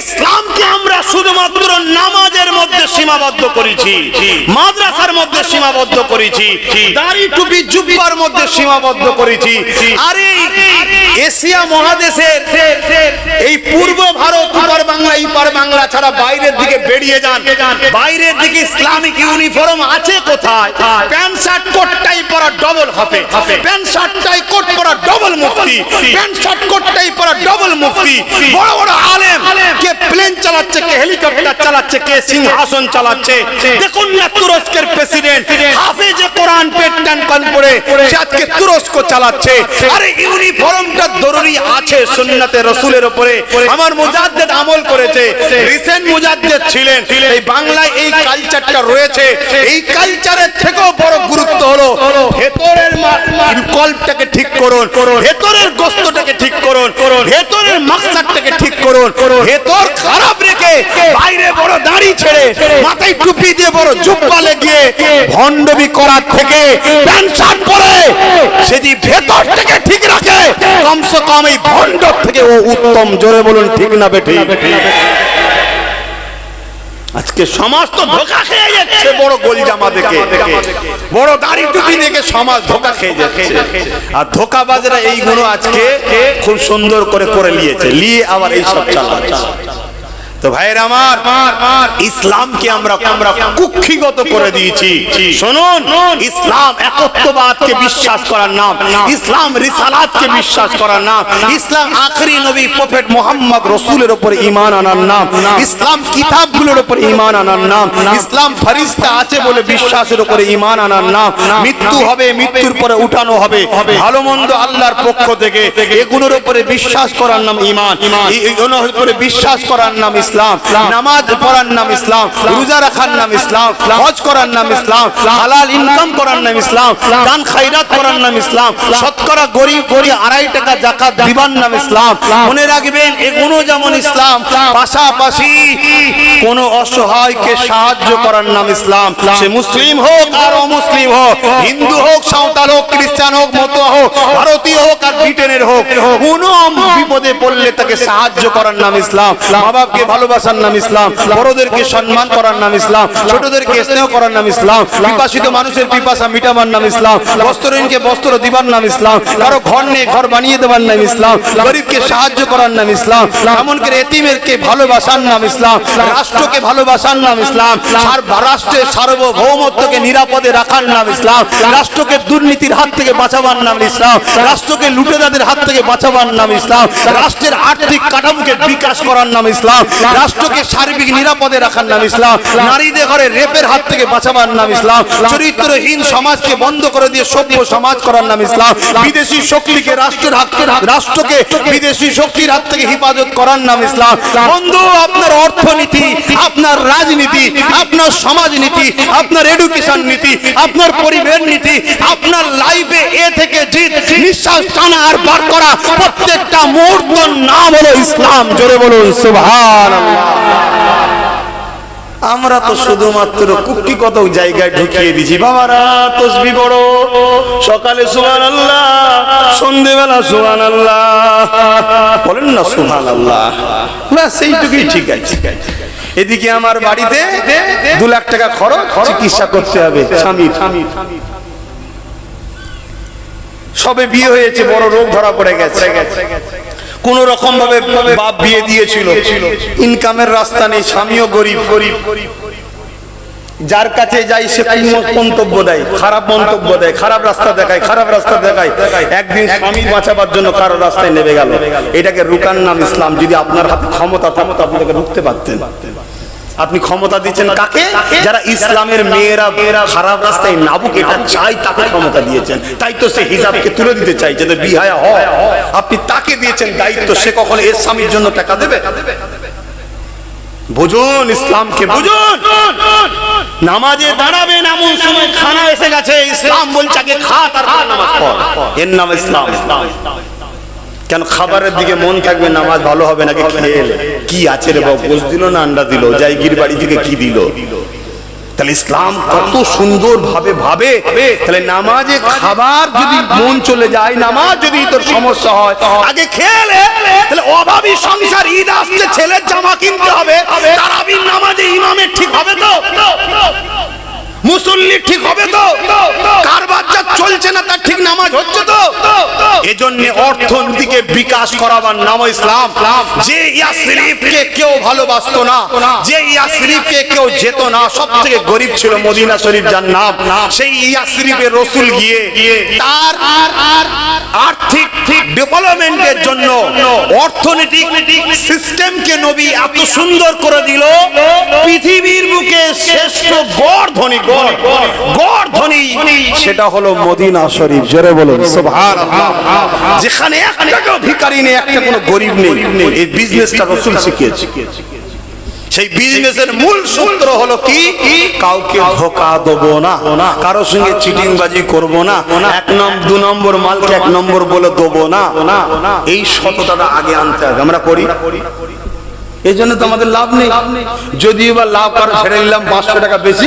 ইসলামকে আমরা শুধুমাত্র নামাজের মধ্যে সীমাবদ্ধ করেছি, মাদ্রাসার মধ্যে সীমাবদ্ধ করেছি, দাড়ি টুপি জুব্বার মধ্যে সীমাবদ্ধ করেছি। আরে এশিয়া মহাদেশের এই পূর্ব ভারত, উত্তর বাংলা, ইপার বাংলা ছাড়া বাইরের দিকে বেরিয়ে যান, বাইরের দিকে ইসলামিক ইউনিফর্ম আছে কোথায়? প্যান্ট শার্ট কোট টাই পরা ডবল হাফে, প্যান্ট শার্ট টাই কোট পরা ডবল মুফতি, প্যান্ট শার্ট কোট টাই পরা ডবল মুফতি। বড় বড় আলেম, কে প্লেন চালাচ্ছে, কে হেলিকপ্টার চালাচ্ছে, কে সিংহাসন চালাচ্ছে। দেখুন না তুরস্কের প্রেসিডেন্ট হাফেজে কোরআন পেট টান কান পড়ে সে আজকে তুরস্ক চালাচ্ছে। আরে ইউনিফর্মটা জরুরি আছে সুন্নতে রাসূলের উপরে। আমার মুজাদ্দিদ আমল করেছে, রিসেন্ট মুজাদ্দিদ ছিলেন। এই বাংলায় এই কালচারটা রয়েছে। এই কালচারের থেকেও বড় গুরুত্ব হলো ভেতরের কল্পটাকে ঠিক করুন, ভেতরের গোস্তটাকে ঠিক করুন, ভেতরের মাকসাদটাকে ঠিক করুন। ভেতর খারাপ রেখে বাইরে বড় দাড়ি ছেড়ে মাথায় টুপি দিয়ে বড় জুব্বা লাগিয়ে ভণ্ডবি করার থেকে প্যান্ট শার্ট পরে সেটি ভেতরটাকে ঠিক রাখে, কমসে কম এই ভণ্ড থেকে ও উত্তম। জোরে বলুন ঠিক না বেঠিক? আজকে সমাজ তো ধোঁকা খেয়ে যাচ্ছে, বড় গোল জামা দেখে, বড় দাড়ি টুপি দেখে সমাজ ধোঁকা খেয়ে যাচ্ছে। আর ধোঁকাবাজরা এইগুলো আজকে খুব সুন্দর করে নিয়েছে, নিয়ে আবার এইসব চালাচ্ছে। তো ভাইয়ের আমার, ইসলামকে আমরা কুক্ষিগত করে দিয়েছি। শুনুন, ইসলাম একত্ববাদকে বিশ্বাস করার নাম, ইসলাম রিসালাতকে বিশ্বাস করার নাম, ইসলাম আখেরি নবী প্রফেট মুহাম্মদ রাসূলের উপরে ঈমান আনার নাম, ইসলাম কিতাবগুলোর উপরে ঈমান আনার নাম, ইসলাম ফেরেশতা আছে বলে বিশ্বাসের উপরে ঈমান আনার নাম। মৃত্যু হবে, মৃত্যুর পরে উঠানো হবে, ভালো মন্দ আল্লাহর পক্ষ থেকে, এগুলোর উপরে বিশ্বাস করার নাম ঈমান, এগুলোর উপরে বিশ্বাস করার নাম ইসলাম। নামাজ পড়ার নাম ইসলাম, রোজা রাখার নাম ইসলাম, হজ করার নাম ইসলাম, হালাল ইনকাম করার নাম ইসলাম, দান খায়রাত করার নাম ইসলাম, শতকরা গরিব গরিব 2.5 টাকা যাকাত দিবার নাম ইসলাম। মনে রাখবেন, এগুলো যেমন ইসলাম, পাশাপাশি কোন অসহায়কে সাহায্য করার নাম ইসলাম। সে মুসলিম হোক আর অমুসলিম হোক, হিন্দু হোক, সাঁওতাল হোক, খ্রিস্টান হোক, মতুয়া হোক, ভারতীয় হোক আর ব্রিটেনের হোক, কোন বিপদে পড়লে তাকে সাহায্য করার নাম ইসলাম। মা বাপকে ভালোবাসার নাম ইসলাম, বড়দেরকে সম্মান করার নাম ইসলাম, ছোটদেরকে স্নেহ করার নাম ইসলাম, পিপাসিত মানুষের পিপাসা মিটাবার নাম ইসলাম, বস্ত্রহীনকে বস্ত্র দিবার নাম ইসলাম, কারো ঘর নেই ঘর বানিয়ে দেবার নাম ইসলাম, গরিবকে সাহায্য করার নাম ইসলাম, এমনকি এতিমকে ভালোবাসার নাম ইসলাম, রাষ্ট্রকে ভালোবাসার নাম ইসলাম, রাষ্ট্রের সার্বভৌমত্বকে নিরাপদে রাখার নাম ইসলাম, রাষ্ট্রকে দুর্নীতির হাত থেকে বাঁচাবার নাম ইসলাম, রাষ্ট্রকে লুটেরাদের হাত থেকে বাঁচাবার নাম ইসলাম, রাষ্ট্রের আর্থিক কাঠামোকে বিকাশ করার নাম ইসলাম, রাষ্ট্রকে সার্বিক নিরাপদে রাখার নাম ইসলাম, নারীদের ঘরে রেপের হাত থেকে বাঁচাবার নাম ইসলাম, চরিত্রহীন সমাজকে বন্ধ করে দিয়ে সভ্য সমাজ করার নাম ইসলাম, বিদেশি শক্তিকে রাষ্ট্রকে বিদেশি শক্তির হাত থেকে হেফাজত করার নাম ইসলাম। বন্ধু, আপনার অর্থনীতি, আপনার রাজনীতি, আপনার সমাজনীতি, আপনার এডুকেশন নীতি, আপনার পরিবেশ নীতি, আপনার লাইফে এ থেকে জিত নিঃশ্বাস টানা আর বার করা প্রত্যেকটা মুহূর্ত নাম হলো ইসলাম। জোরে বলুন সুবহানাল্লাহ। আমরা তো শুধুমাত্র কুক্ষিগত জায়গায় ঢুকিয়ে দিছি। বাবারা তাসবিহ পড়ো, সকালে সুবহানাল্লাহ, সন্ধ্যেবেলা সুবহানাল্লাহ, বলেন না সুবহানাল্লাহ, ব্যাস এইটুকুই ঠিক আছে। এদিকে আমার বাড়িতে 2 লাখ টাকা খরচ, চিকিৎসা করতে হবে স্বামীর, সবে বিয়ে হয়েছে, বড় রোগ ধরা পড়ে গেছে, কোন রকম ভাবে বাপ বিয়ে দিয়েছিল, ইনকামের রাস্তা নেই, স্বামীও গরিব, যার কাছে যাই সে মন্তব্য দেয়, খারাপ মন্তব্য দেয়, খারাপ রাস্তা দেখায়। একদিন স্বামী বাঁচাবার জন্য কারো রাস্তায় নেমে গেল। এটাকে রুকার নাম ইসলাম। যদি আপনার হাতে ক্ষমতা থাকতো আপনি তাকে রুখতে পারতেন। আপনি ক্ষমতা দিচ্ছেন কাকে? যারা ইসলামের মেয়েরা খারাপ রাস্তায় নাবুক এটা চাই তাকে ক্ষমতা দিয়েছেন। তাই তো সে হিজাবকে তুলে দিতে চাই যাতে বিহায়া হয়, আপনি তাকে দিয়েছেন দায়িত্ব। সে কখনো এর স্বামীর জন্য টাকা দেবে? বুঝুন ইসলামকে, বুঝুন। নামাজে দাঁড়াবেন এমন সময় খানা এসে গেছে, ইসলাম বলছে আগে খা তারপর নামাজ পড়, এর নাম ইসলাম। কেন খাবারের দিকে মন থাকবে, নামাজ ভালো হবে নাকি খেয়ে কি আছে রে বাবু, গোশ দিল না আন্ডা দিল, জায়গির বাড়ি থেকে কি দিল? তাহলে ইসলাম কত সুন্দর ভাবে ভাবে। তাহলে নামাজে খাবার যদি মন চলে যায়, নামাজ যদি তোর সমস্যা হয়, আগে খেলে। তাহলে অভাবী সংসার, ঈদ আসছে, ছেলের জামা কিনতে হবে, তারাবির নামাজে ইমামের ঠিক হবে তো? মুসল্লি ঠিক হবে তো? কার বাচ্চা চলছে না তার ঠিক নামাজ হচ্ছে তো? এজন্য অর্থনীতিকে বিকাশ করাবার নাম ইসলাম। যে ইয়াসরিফকে কেউ ভালোবাসতো না, যে ইয়াসরিফকে কেউ যেত না, সবথেকে গরিব ছিল মদিনা শরীফ যার নাম, সেই ইয়াসরিফে রাসূল গিয়ে তার আর্থিক ডেভেলপমেন্টের জন্য অর্থনৈতিক সিস্টেমকে নবী এত সুন্দর করে দিল, পৃথিবীর বুকে শ্রেষ্ঠ গড় ধনী, গড় ধনী সেটা হলো মদিনা শরীফ। জোরে বলুন সুবহানাল্লাহ। যেখানে একটা ভিখারি নেই, একটা কোনো গরিব নেই, এই বিজনেসটা রাসূল শিখিয়েছে। সেই বিজনেসের মূল সূত্র হলো কি? কাউকে ধোঁকা দেবো না, কারোর সঙ্গে চিটিংবাজি করব না, এক নম্বর দু নম্বর মালকে এক নম্বর বলে দেবো না। এই সততাটা আগে আনতে হবে। আমরা করি, এই জন্য তো আমাদের লাভ নেই। যদি এবার লাভ করে ছেড়ে নিলাম 500 টাকা বেশি,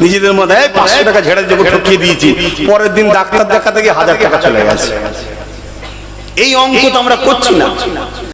নিজেদের মধ্যে 500 টাকা ঝেড়ে যখন ঠকিয়ে দিয়েছি, পরের দিন ডাক্তার দেখাতে গিয়ে 1000 টাকা চলে গেছে। এই অঙ্ক তো আমরা করছি না।